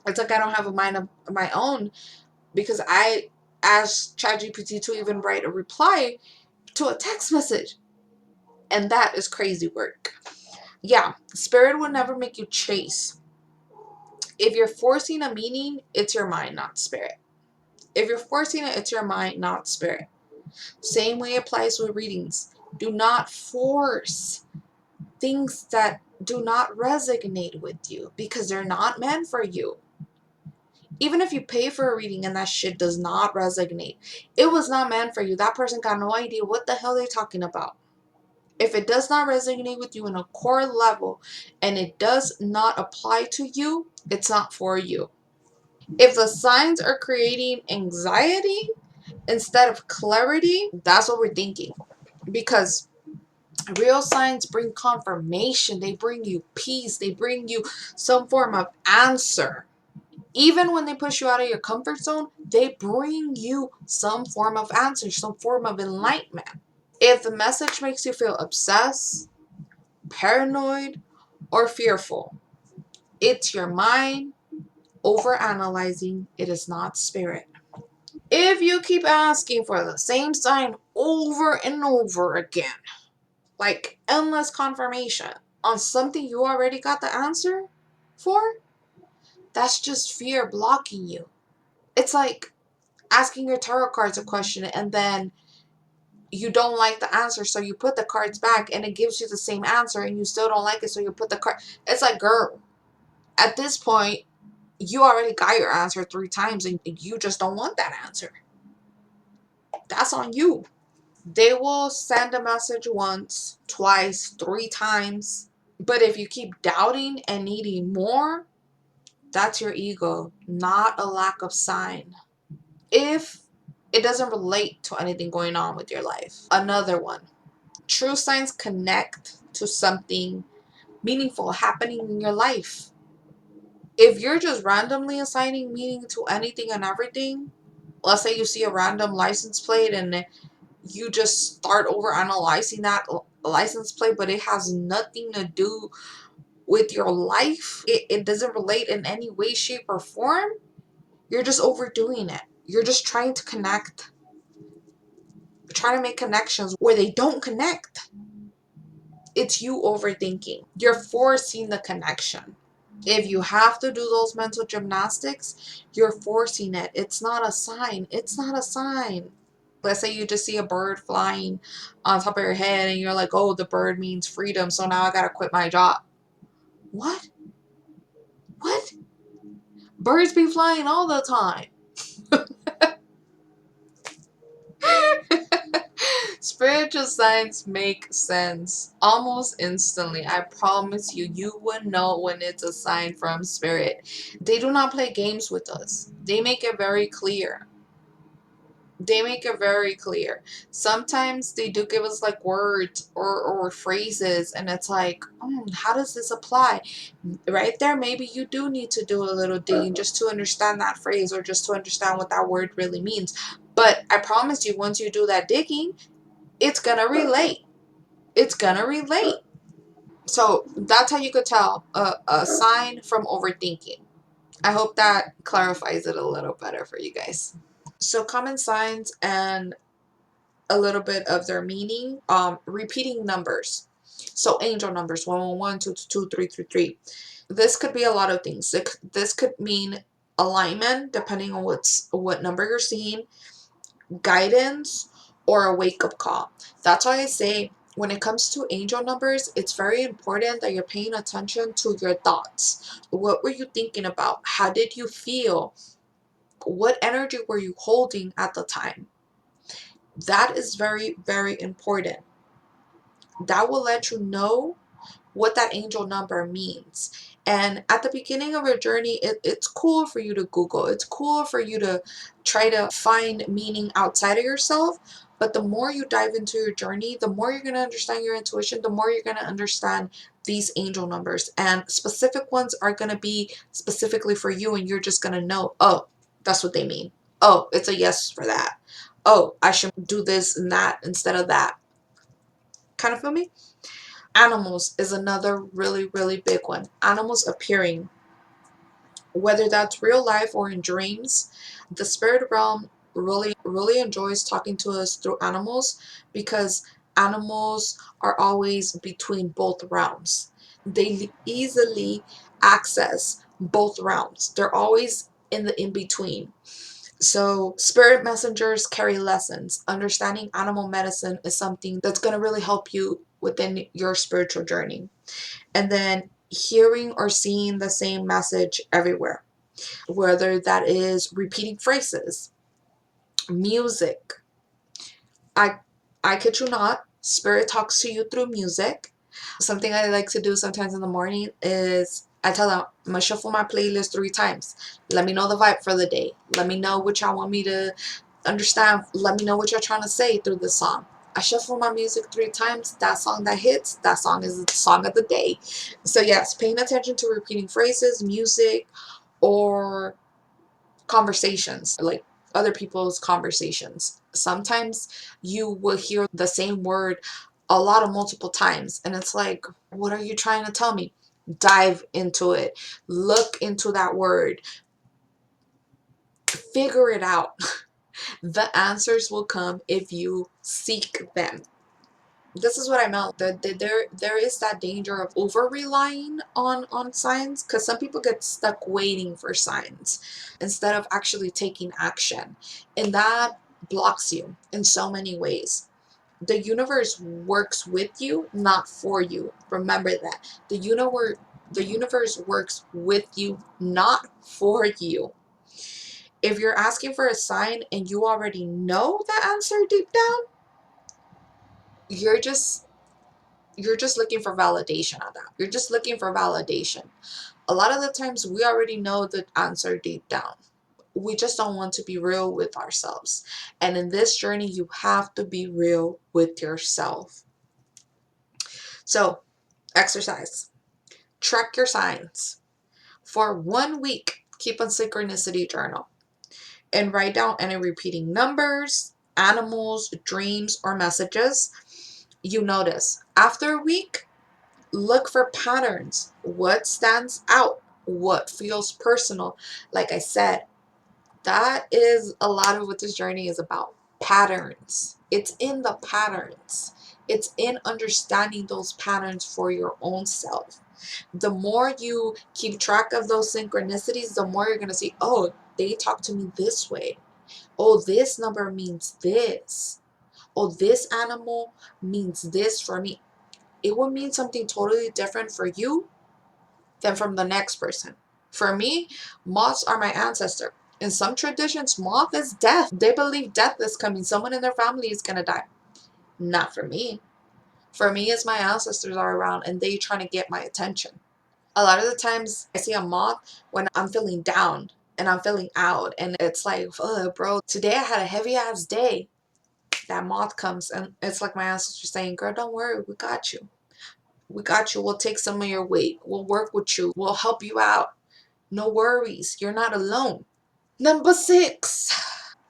it's like I don't have a mind of my own because I asked ChatGPT to even write a reply to a text message. And that is crazy work. Yeah, spirit will never make you chase. If you're forcing a meaning, it's your mind, not spirit. If you're forcing it, it's your mind, not spirit. Same way applies with readings. Do not force things that do not resonate with you because they're not meant for you. Even if you pay for a reading and that shit does not resonate, it was not meant for you. That person got no idea what the hell they're talking about. If it does not resonate with you in a core level and it does not apply to you, it's not for you. If the signs are creating anxiety instead of clarity, that's what we're thinking. Because real signs bring confirmation, they bring you peace, they bring you some form of answer. Even when they push you out of your comfort zone, they bring you some form of answer, some form of enlightenment. If the message makes you feel obsessed, paranoid, or fearful, it's your mind overanalyzing. It is not spirit. If you keep asking for the same sign over and over again, like endless confirmation on something you already got the answer for, that's just fear blocking you. It's like asking your tarot cards a question and then you don't like the answer, so you put the cards back and it gives you the same answer and you still don't like it, so you put the card. It's like, girl, at this point, you already got your answer 3 times and you just don't want that answer. That's on you. They will send a message once, twice, 3 times. But if you keep doubting and needing more, that's your ego, not a lack of sign. If it doesn't relate to anything going on with your life. Another one. True signs connect to something meaningful happening in your life. If you're just randomly assigning meaning to anything and everything, let's say you see a random license plate and you just start over analyzing that license plate, but it has nothing to do with your life. It doesn't relate in any way, shape, or form. You're just overdoing it. You're just trying to connect, trying to make connections where they don't connect. It's you overthinking. You're forcing the connection. If you have to do those mental gymnastics, you're forcing it. It's not a sign. It's not a sign. Let's say you just see a bird flying on top of your head and you're like, oh, the bird means freedom, so now I gotta quit my job. What? What? Birds be flying all the time. Spiritual signs make sense almost instantly. I promise you, you would know when it's a sign from spirit. They do not play games with us. They make it very clear. They make it very clear. Sometimes they do give us like words or phrases, and it's like, how does this apply? Right there, maybe you do need to do a little digging just to understand that phrase or just to understand what that word really means. But I promise you, once you do that digging, it's gonna relate. It's gonna relate. So that's how you could tell a sign from overthinking. I hope that clarifies it a little better for you guys. So common signs and a little bit of their meaning. Repeating numbers. So angel numbers, 111, 222, 333. This could be a lot of things. This could mean alignment, depending on what number you're seeing, guidance, or a wake-up call. That's why I say when it comes to angel numbers, it's very important that you're paying attention to your thoughts. What were you thinking about? How did you feel? What energy were you holding at the time? That is very, very important. That will let you know what that angel number means. And at the beginning of your journey, it's cool for you to Google. It's cool for you to try to find meaning outside of yourself. But the more you dive into your journey, the more you're going to understand your intuition, the more you're going to understand these angel numbers. And specific ones are going to be specifically for you, and you're just going to know, oh, that's what they mean. Oh, it's a yes for that. Oh, I should do this and that instead of that. Kind of feel me? Animals is another really, really big one. Animals appearing, whether that's real life or in dreams. The spirit realm really enjoys talking to us through animals, because animals are always between both realms. They easily access both realms. They're always in the in between. So spirit messengers carry lessons. Understanding animal medicine is something that's going to really help you within your spiritual journey. And then hearing or seeing the same message everywhere, whether that is repeating phrases, music. I I kid you not, spirit talks to you through music. Something I like to do sometimes in the morning is I tell them I'm gonna shuffle my playlist 3 times. Let me know the vibe for the day. Let me know what y'all want me to understand. Let me know what you're trying to say through the song. I shuffle my music 3 times. That song that hits, that song is the song of the day. So yes, paying attention to repeating phrases, music, or conversations, like other people's conversations. Sometimes you will hear the same word a lot of multiple times, and it's like, what are you trying to tell me? Dive into it. Look into that word. Figure it out. The answers will come if you seek them. This is what I meant. There is that danger of over relying on signs, because some people get stuck waiting for signs instead of actually taking action, and that blocks you in so many ways. The universe works with you, not for you. Remember that. The universe works with you, not for you. If you're asking for a sign and you already know the answer deep down, you're just looking for validation on that. You're just looking for validation. A lot of the times we already know the answer deep down. We just don't want to be real with ourselves. And in this journey, you have to be real with yourself. So, exercise. Track your signs. For 1 week, keep a synchronicity journal and write down any repeating numbers, animals, dreams, or messages you notice. After a week, look for patterns. What stands out? What feels personal? Like I said, that is a lot of what this journey is about. Patterns. It's in the patterns. It's in understanding those patterns for your own self. The more you keep track of those synchronicities, the more you're going to see, oh, they talk to me this way. Oh, this number means this. Oh, this animal means this for me. It will mean something totally different for you than from the next person. For me, moths are my ancestor. In some traditions, moth is death. They believe death is coming. Someone in their family is going to die. Not for me. For me, it's my ancestors are around and they trying to get my attention. A lot of the times I see a moth when I'm feeling down and I'm feeling out. And it's like, bro, today I had a heavy ass day. That moth comes and it's like my ancestors saying, girl, don't worry. We got you. We got you. We'll take some of your weight. We'll work with you. We'll help you out. No worries. You're not alone. Number 6,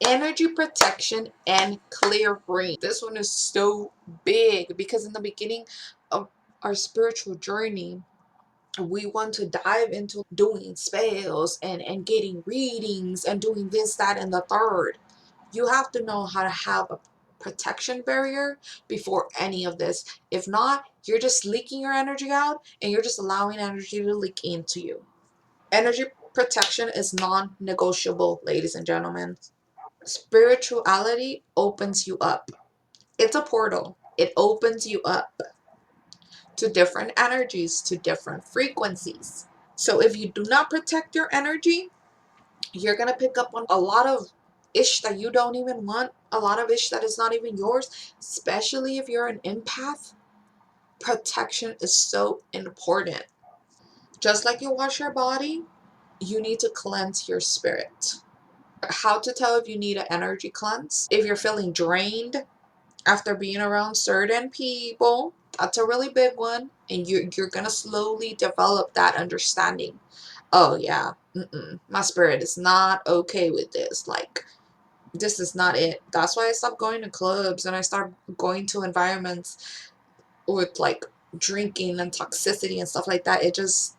energy protection and clearing. This one is so big because in the beginning of our spiritual journey, we want to dive into doing spells and getting readings and doing this, that, and the third. You have to know how to have a protection barrier before any of this. If not, you're just leaking your energy out and you're just allowing energy to leak into you. Energy protection is non-negotiable, ladies and gentlemen. Spirituality opens you up. It's a portal. It opens you up to different energies, to different frequencies. So if you do not protect your energy, you're going to pick up on a lot of ish that you don't even want, a lot of ish that is not even yours, especially if you're an empath. Protection is so important. Just like you wash your body, you need to cleanse your spirit. How to tell if you need an energy cleanse? If you're feeling drained after being around certain people, that's a really big one. And you're gonna slowly develop that understanding. Oh yeah, my spirit is not okay with this. Like, this is not it. That's why I stopped going to clubs and I started going to environments with like drinking and toxicity and stuff like that. It just,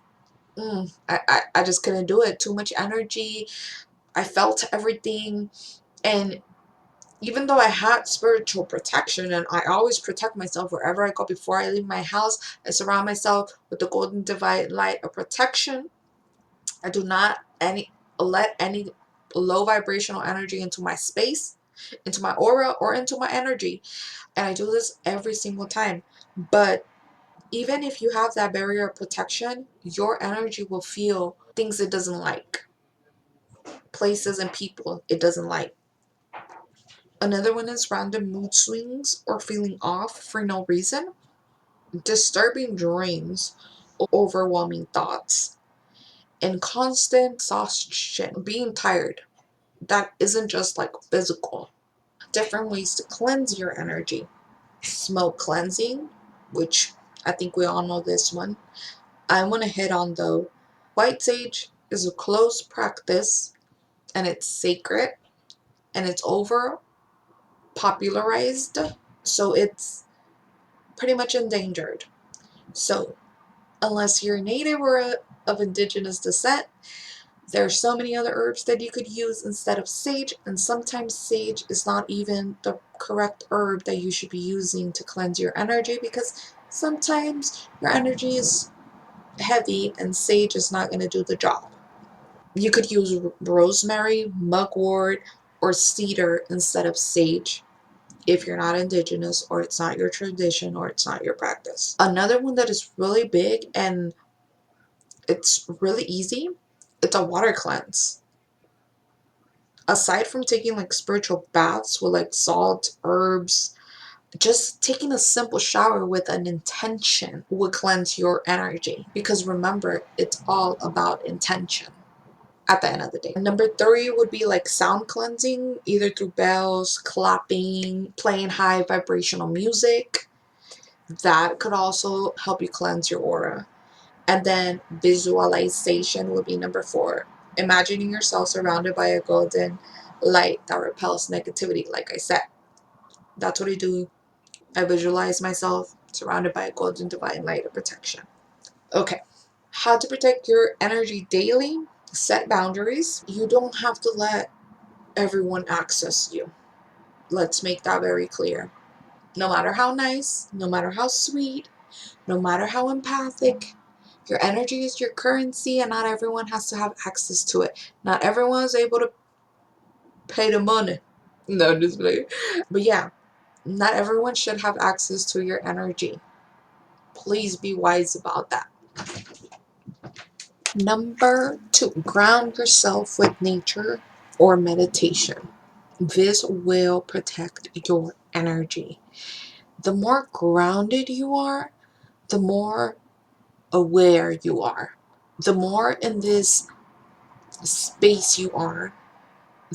I just couldn't do it. Too much energy. I felt everything. And even though I had spiritual protection and I always protect myself wherever I go before I leave my house, I surround myself with the golden divine light of protection. I do not let any low vibrational energy into my space, into my aura, or into my energy. And I do this every single time. But even if you have that barrier of protection, your energy will feel things it doesn't like, places and people it doesn't like. Another one is random mood swings or feeling off for no reason, disturbing dreams, overwhelming thoughts, and constant exhaustion, being tired. That isn't just like physical. Different ways to cleanse your energy. Smoke cleansing, which I think we all know this one. I want to hit on though. White sage is a close practice and it's sacred and it's over popularized, so it's pretty much endangered. So, unless you're native or of indigenous descent, there are so many other herbs that you could use instead of sage, and sometimes sage is not even the correct herb that you should be using to cleanse your energy because sometimes your energy is heavy and sage is not going to do the job. You could use rosemary, mugwort, or cedar instead of sage if you're not indigenous or it's not your tradition or it's not your practice. Another one that is really big and it's really easy, it's a water cleanse. Aside from taking like spiritual baths with like salt, herbs, just taking a simple shower with an intention will cleanse your energy. Because remember, it's all about intention at the end of the day. Number three would be like sound cleansing, either through bells, clapping, playing high vibrational music. That could also help you cleanse your aura. And then visualization would be number four. Imagining yourself surrounded by a golden light that repels negativity, like I said. That's what I do. I visualize myself surrounded by a golden divine light of protection. Okay. How to protect your energy daily? Set boundaries. You don't have to let everyone access you. Let's make that very clear. No matter how nice, no matter how sweet, no matter how empathic, your energy is your currency and not everyone has to have access to it. Not everyone is able to pay the money. No, just kidding. But yeah, not everyone should have access to your energy. Please be wise about that. Number two, ground yourself with nature or meditation. This will protect your energy. The more grounded you are, the more aware you are. The more in this space you are,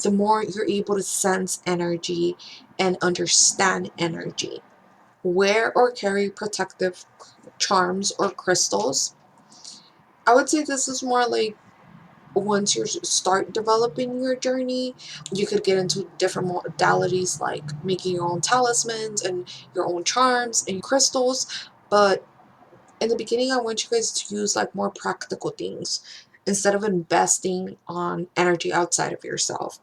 the more you're able to sense energy and understand energy. Wear or carry protective charms or crystals. I would say this is more like once you start developing your journey, you could get into different modalities like making your own talismans and your own charms and crystals. But in the beginning, I want you guys to use like more practical things instead of investing on energy outside of yourself.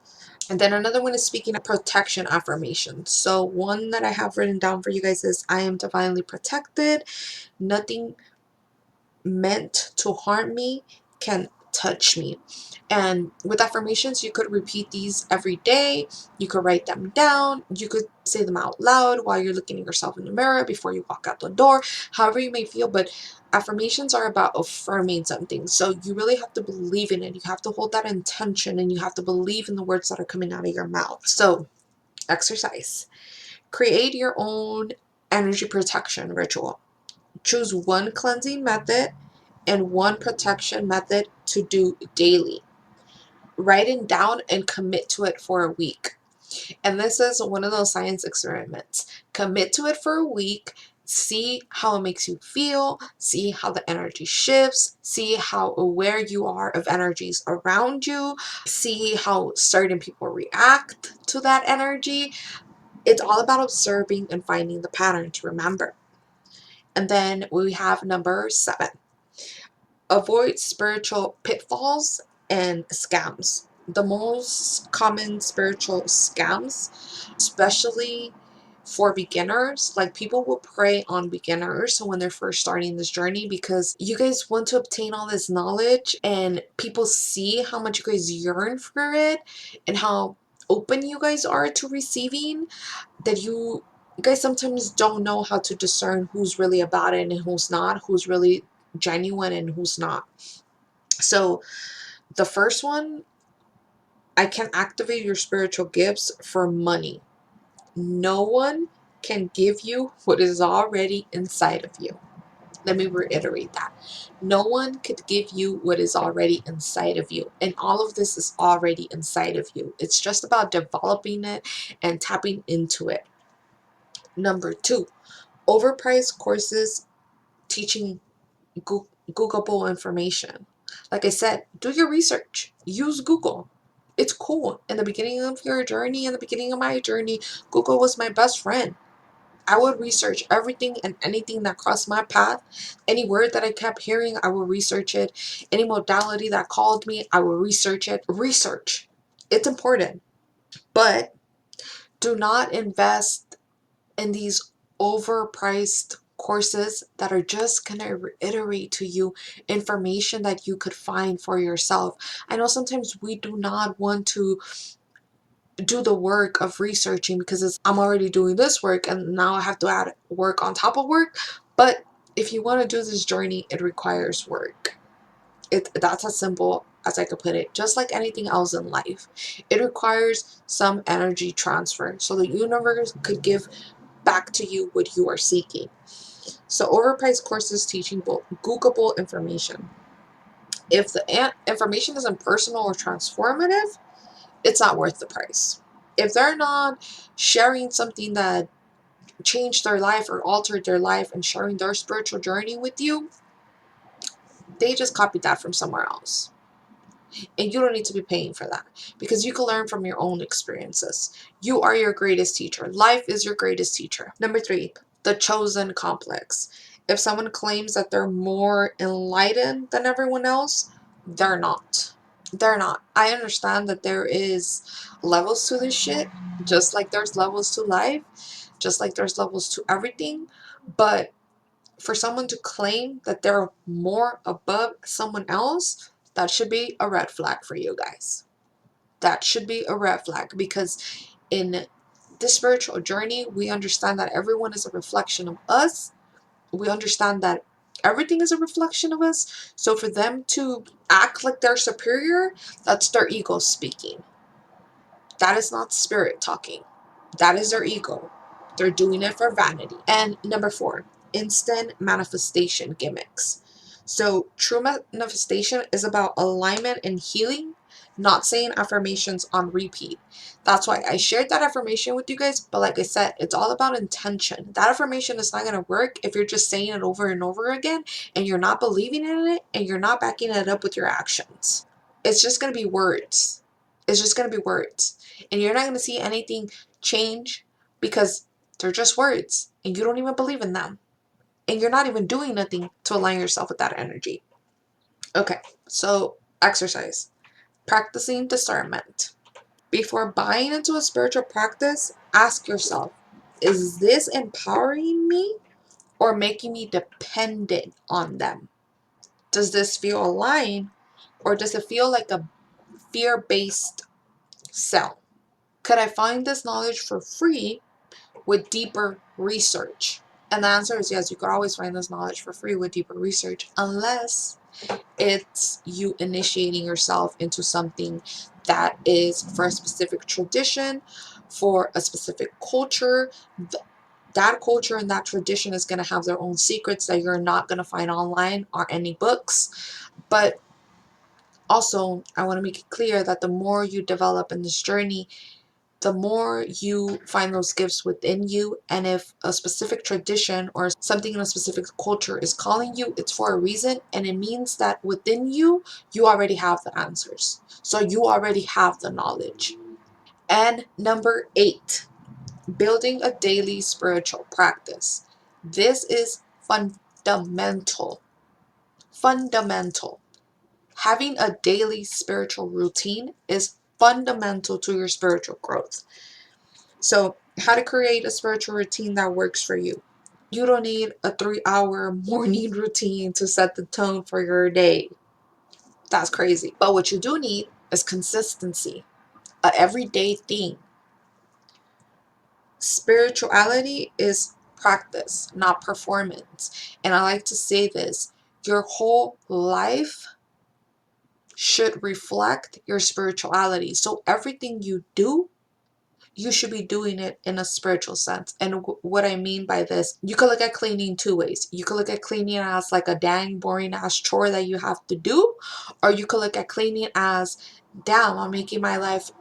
And then another one is speaking of protection affirmations. So one that I have written down for you guys is I am divinely protected. Nothing meant to harm me can touch me. And with affirmations, you could repeat these every day. You could write them down. You could say them out loud while you're looking at yourself in the mirror before you walk out the door, however you may feel. But affirmations are about affirming something. So you really have to believe in it. You have to hold that intention and you have to believe in the words that are coming out of your mouth. So exercise. Create your own energy protection ritual. Choose one cleansing method and one protection method to do daily. Write it down and commit to it for a week. And this is one of those science experiments. Commit to it for a week, see how it makes you feel, see how the energy shifts, see how aware you are of energies around you, see how certain people react to that energy. It's all about observing and finding the pattern to remember. And then we have number 7. Avoid spiritual pitfalls and scams. The most common spiritual scams, especially for beginners, like people will prey on beginners when they're first starting this journey because you guys want to obtain all this knowledge and people see how much you guys yearn for it and how open you guys are to receiving, that you guys sometimes don't know how to discern who's really about it and who's not, who's really genuine and who's not. So the first one, I can activate your spiritual gifts for money. No one can give you what is already inside of you. Let me reiterate that. No one could give you what is already inside of you. And all of this is already inside of you. It's just about developing it and tapping into it. Number 2, overpriced courses teaching Googleable information. Like I said, do your research. Use Google. It's cool. In the beginning of your journey, in the beginning of my journey, Google was my best friend. I would research everything and anything that crossed my path. Any word that I kept hearing, I would research it. Any modality that called me, I would research it. Research. It's important. But do not invest in these overpriced courses that are just going to reiterate to you information that you could find for yourself. I know sometimes we do not want to do the work of researching because I'm already doing this work and now I have to add work on top of work. But if you want to do this journey, it requires work. That's as simple as I could put it. Just like anything else in life, it requires some energy transfer so the universe could give back to you what you are seeking. So overpriced courses teaching Googleable information. If the information isn't personal or transformative, it's not worth the price. If they're not sharing something that changed their life or altered their life and sharing their spiritual journey with you, they just copied that from somewhere else. And you don't need to be paying for that because you can learn from your own experiences. You are your greatest teacher. Life is your greatest teacher. Number 3, the chosen complex. If someone claims that they're more enlightened than everyone else, they're not. They're not. I understand that there is levels to this shit, just like there's levels to life, just like there's levels to everything. But for someone to claim that they're more above someone else, that should be a red flag for you guys. That should be a red flag because in this spiritual journey, we understand that everyone is a reflection of us. We understand that everything is a reflection of us. So for them to act like they're superior, that's their ego speaking. That is not spirit talking. That is their ego. They're doing it for vanity. And number 4, instant manifestation gimmicks. So true manifestation is about alignment and healing, not saying affirmations on repeat. That's why I shared that affirmation with you guys. But like I said, it's all about intention. That affirmation is not going to work if you're just saying it over and over again and you're not believing in it and you're not backing it up with your actions. It's just going to be words. It's just going to be words. And you're not going to see anything change because they're just words and you don't even believe in them. And you're not even doing nothing to align yourself with that energy. Okay, so exercise. Practicing discernment. Before buying into a spiritual practice, ask yourself, is this empowering me or making me dependent on them? Does this feel aligned or does it feel like a fear-based sell? Could I find this knowledge for free with deeper research? And the answer is yes, you could always find this knowledge for free with deeper research, unless it's you initiating yourself into something that is for a specific tradition, for a specific culture, that culture and that tradition is going to have their own secrets that you're not going to find online or any books. But also, I want to make it clear that the more you develop in this journey, the more you find those gifts within you. And if a specific tradition or something in a specific culture is calling you, it's for a reason. And it means that within you, you already have the answers. So you already have the knowledge. And number 8, building a daily spiritual practice. This is fundamental. Fundamental. Having a daily spiritual routine is fundamental to your spiritual growth. So, how to create a spiritual routine that works for you. You don't need a 3-hour morning routine to set the tone for your day. That's crazy. But what you do need is consistency, a everyday thing. Spirituality is practice, not performance. And I like to say this, your whole life should reflect your spirituality. So everything you do, you should be doing it in a spiritual sense. And what I mean by this, you could look at cleaning 2 ways. You could look at cleaning as like a dang boring ass chore that you have to do, or you could look at cleaning as, damn, I'm making my life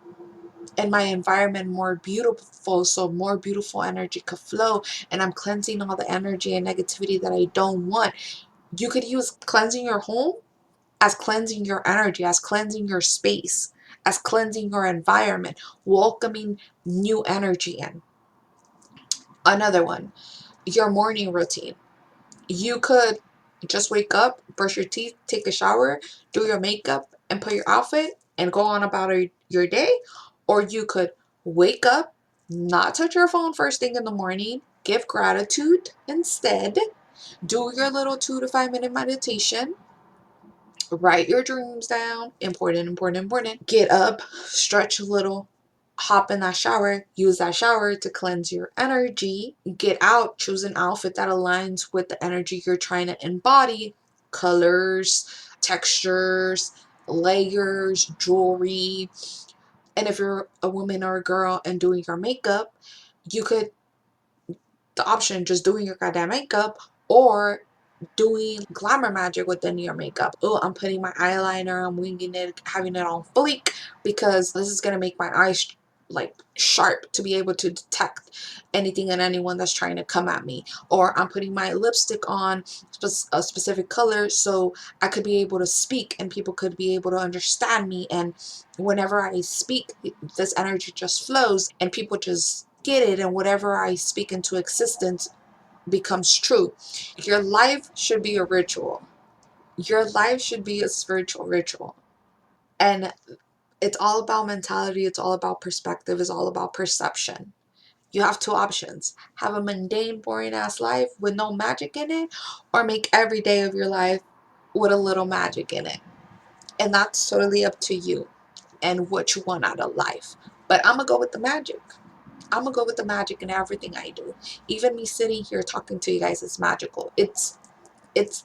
and my environment more beautiful, so more beautiful energy could flow, and I'm cleansing all the energy and negativity that I don't want. You could use cleansing your home as cleansing your energy, as cleansing your space, as cleansing your environment, welcoming new energy in. Another one, your morning routine. You could just wake up, brush your teeth, take a shower, do your makeup, and put your outfit and go on about your day. Or you could wake up, not touch your phone first thing in the morning, give gratitude instead, do your little 2 to 5 minute meditation, write your dreams down, important, important, important. Get up, stretch a little, hop in that shower, use that shower to cleanse your energy. Get out, choose an outfit that aligns with the energy you're trying to embody. Colors, textures, layers, jewelry. And if you're a woman or a girl and doing your makeup, you could, the option just doing your goddamn makeup or doing glamour magic within your makeup. Oh, I'm putting my eyeliner, I'm winging it, having it on fleek because this is going to make my eyes like sharp to be able to detect anything and anyone that's trying to come at me. Or I'm putting my lipstick on a specific color so I could be able to speak and people could be able to understand me. And whenever I speak, this energy just flows and people just get it, and whatever I speak into existence becomes true. Your life should be a ritual. Your life should be a spiritual ritual. And it's all about mentality, it's all about perspective, it's all about perception. You have 2 options. Have a mundane, boring ass life with no magic in it, or make every day of your life with a little magic in it. And that's totally up to you and what you want out of life. But I'm going to go with the magic. I'm going to go with the magic in everything I do. Even me sitting here talking to you guys is magical. It's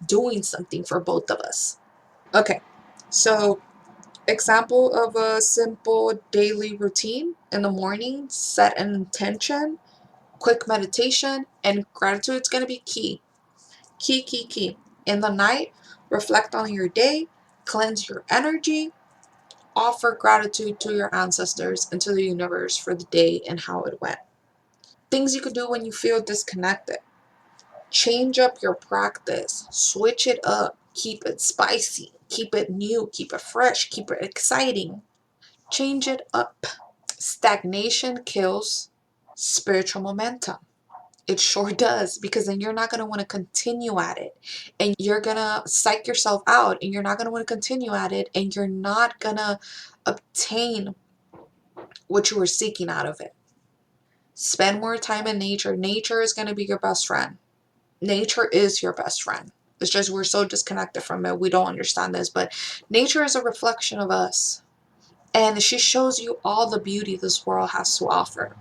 doing something for both of us. Okay, so example of a simple daily routine: in the morning, set an intention, quick meditation, and gratitude is going to be key. Key, key, key. In the night, reflect on your day, cleanse your energy, offer gratitude to your ancestors and to the universe for the day and how it went. Things you could do when you feel disconnected: change up your practice, switch it up, keep it spicy, keep it new, keep it fresh, keep it exciting. Change it up. Stagnation kills spiritual momentum. It sure does, because then you're not going to want to continue at it, and you're going to psych yourself out, and you're not going to want to continue at it, and you're not going to obtain what you were seeking out of it. Spend more time in nature. Nature is going to be your best friend. Nature is your best friend. It's just we're so disconnected from it. We don't understand this, but nature is a reflection of us. And she shows you all the beauty this world has to offer.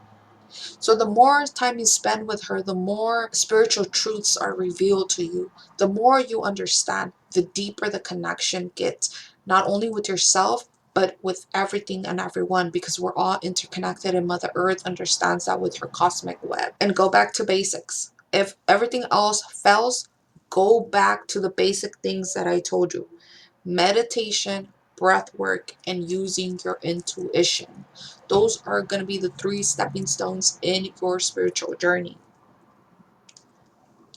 So the more time you spend with her, the more spiritual truths are revealed to you. The more you understand, the deeper the connection gets, not only with yourself, but with everything and everyone, because we're all interconnected, and Mother Earth understands that with her cosmic web. And go back to basics. If everything else fails, go back to the basic things that I told you: meditation, breath work, and using your intuition. Those are going to be the 3 stepping stones in your spiritual journey.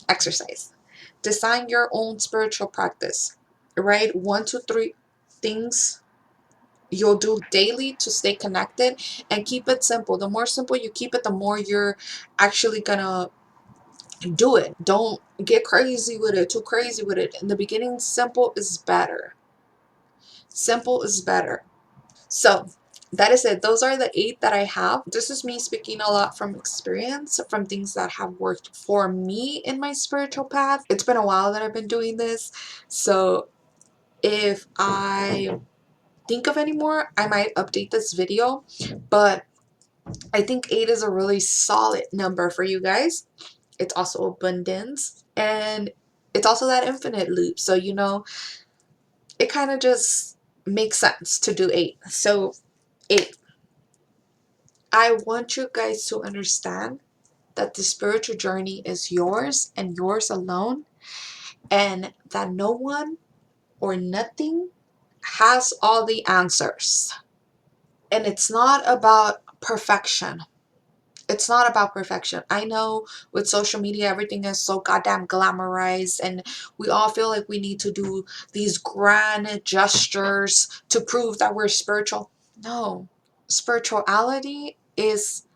Exercise. Design your own spiritual practice. Right? 1 to 3 things you'll do daily to stay connected, and keep it simple. The more simple you keep it, the more you're actually gonna do it. Don't get crazy with it, too crazy with it. In the beginning, simple is better. Simple is better. So that is it. Those are the 8 that I have. This is me speaking a lot from experience, from things that have worked for me in my spiritual path. It's been a while that I've been doing this, so if I think of any more, I might update this video, but I think 8 is a really solid number for you guys. It's also abundance, and it's also that infinite loop, so you know, it kind of just makes sense to do 8. So 8. I want you guys to understand that the spiritual journey is yours and yours alone, and that no one or nothing has all the answers. And it's not about perfection. It's not about perfection. I know with social media, everything is so goddamn glamorized, and we all feel like we need to do these grand gestures to prove that we're spiritual. No, spirituality is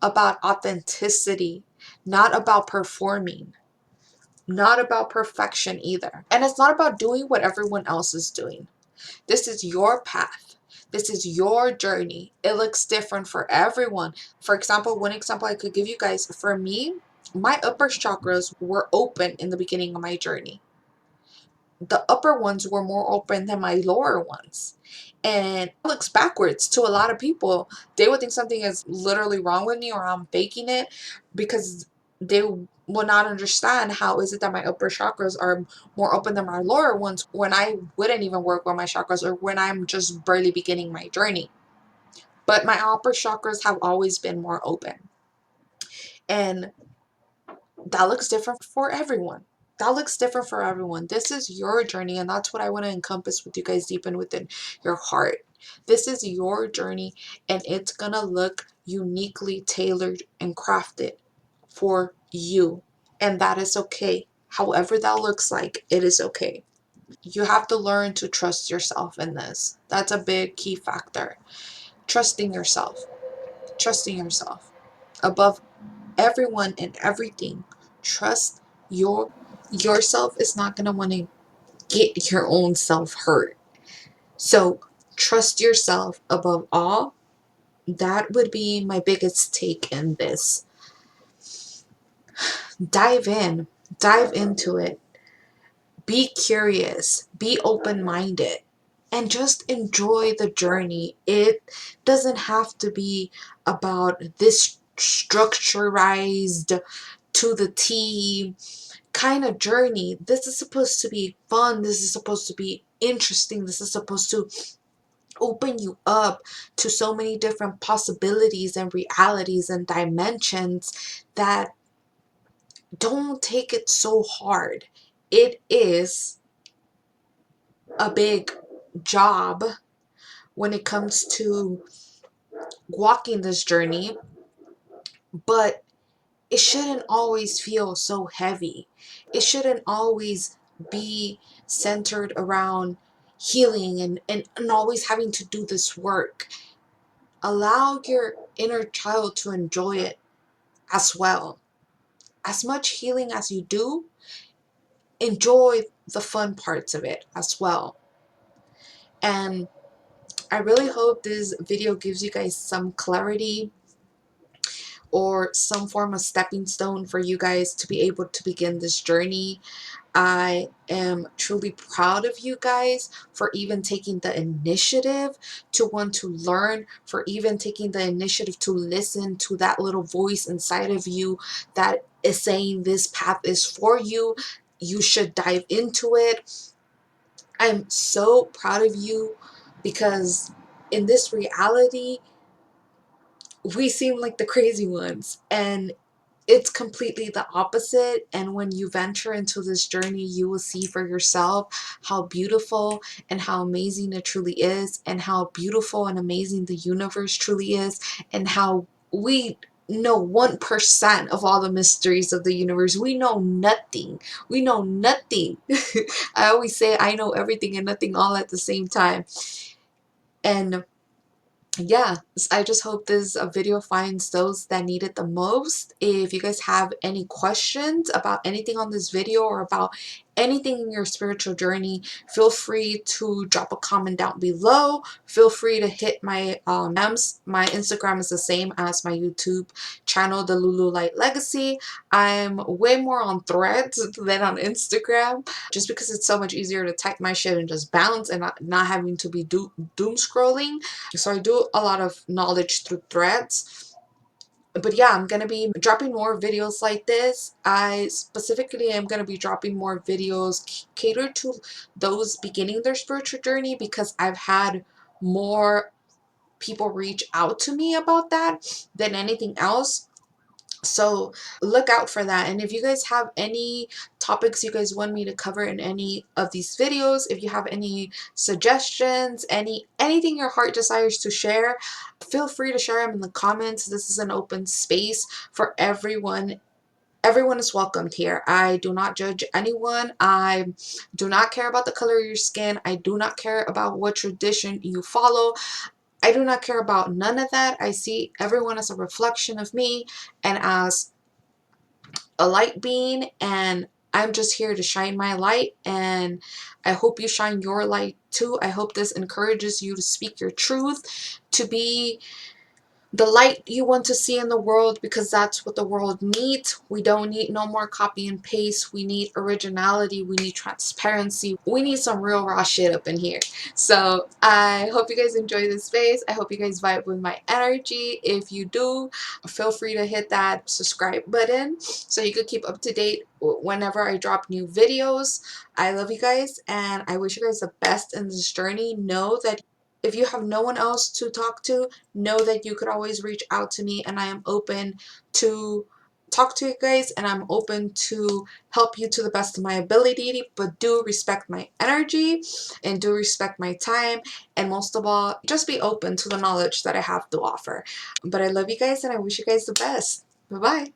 about authenticity, not about performing, not about perfection either. And it's not about doing what everyone else is doing. This is your path. This is your journey. It looks different for everyone. For example, one example I could give you guys, for me, my upper chakras were open in the beginning of my journey. The upper ones were more open than my lower ones. And it looks backwards to a lot of people. They would think something is literally wrong with me, or I'm faking it, because they will not understand how is it that my upper chakras are more open than my lower ones when I wouldn't even work with my chakras, or when I'm just barely beginning my journey. But my upper chakras have always been more open. And that looks different for everyone. That looks different for everyone. This is your journey, and that's what I want to encompass with you guys deep and within your heart. This is your journey, and it's gonna look uniquely tailored and crafted for you. And that is okay. However that looks like, it is okay. You have to learn to trust yourself in this. That's a big key factor. Trusting yourself. Trusting yourself. Above everyone and everything, trust yourself is not going to want to get your own self hurt. So trust yourself above all. That would be my biggest take in this. Dive in, dive into it. Be curious, be open-minded, and just enjoy the journey. It doesn't have to be about this structurized to the T kind of journey. This is supposed to be fun. This is supposed to be interesting. This is supposed to open you up to so many different possibilities and realities and dimensions, that don't take it so hard. It is a big job when it comes to walking this journey, but it shouldn't always feel so heavy. It shouldn't always be centered around healing and always having to do this work. Allow your inner child to enjoy it as well. As much healing as you do, enjoy the fun parts of it as well. And I really hope this video gives you guys some clarity, or some form of stepping stone for you guys to be able to begin this journey. I am truly proud of you guys for even taking the initiative to want to learn, for even taking the initiative to listen to that little voice inside of you that is saying this path is for you. You should dive into it. I'm so proud of you because in this reality we seem like the crazy ones, and it's completely the opposite. And when you venture into this journey, you will see for yourself how beautiful and how amazing it truly is, and how beautiful and amazing the universe truly is, and how we know 1% of all the mysteries of the universe. We know nothing. We know nothing. I always say I know everything and nothing all at the same time. And yeah, I just hope this video finds those that need it the most. If you guys have any questions about anything on this video or about anything in your spiritual journey, feel free to drop a comment down below. Feel free to hit my DMs. My Instagram is the same as my YouTube channel, the Lulu Light Legacy. I'm way more on Threads than on Instagram, just because it's so much easier to type my shit and just bounce, and not having to be doom scrolling. So I do a lot of knowledge through Threads. But yeah, I'm gonna be dropping more videos like this. I specifically am gonna be dropping more videos catered to those beginning their spiritual journey, because I've had more people reach out to me about that than anything else. So look out for that. And if you guys have any topics you guys want me to cover in any of these videos, if you have any suggestions, anything your heart desires to share, feel free to share them in the comments. This is an open space for everyone. Everyone is welcomed here. I do not judge anyone. I do not care about the color of your skin. I do not care about what tradition you follow. I do not care about none of that. I see everyone as a reflection of me and as a light being, and I'm just here to shine my light, and I hope you shine your light too. I hope this encourages you to speak your truth, to be the light you want to see in the world, because that's what the world needs. We don't need no more copy and paste. We need originality. We need transparency. We need some real raw shit up in here. So I hope you guys enjoy this space. I hope you guys vibe with my energy. If you do, feel free to hit that subscribe button so you could keep up to date whenever I drop new videos. I love you guys, and I wish you guys the best in this journey. Know that if you have no one else to talk to, know that you could always reach out to me, and I am open to talk to you guys, and I'm open to help you to the best of my ability. But do respect my energy and do respect my time, and most of all, just be open to the knowledge that I have to offer. But I love you guys, and I wish you guys the best. Bye bye.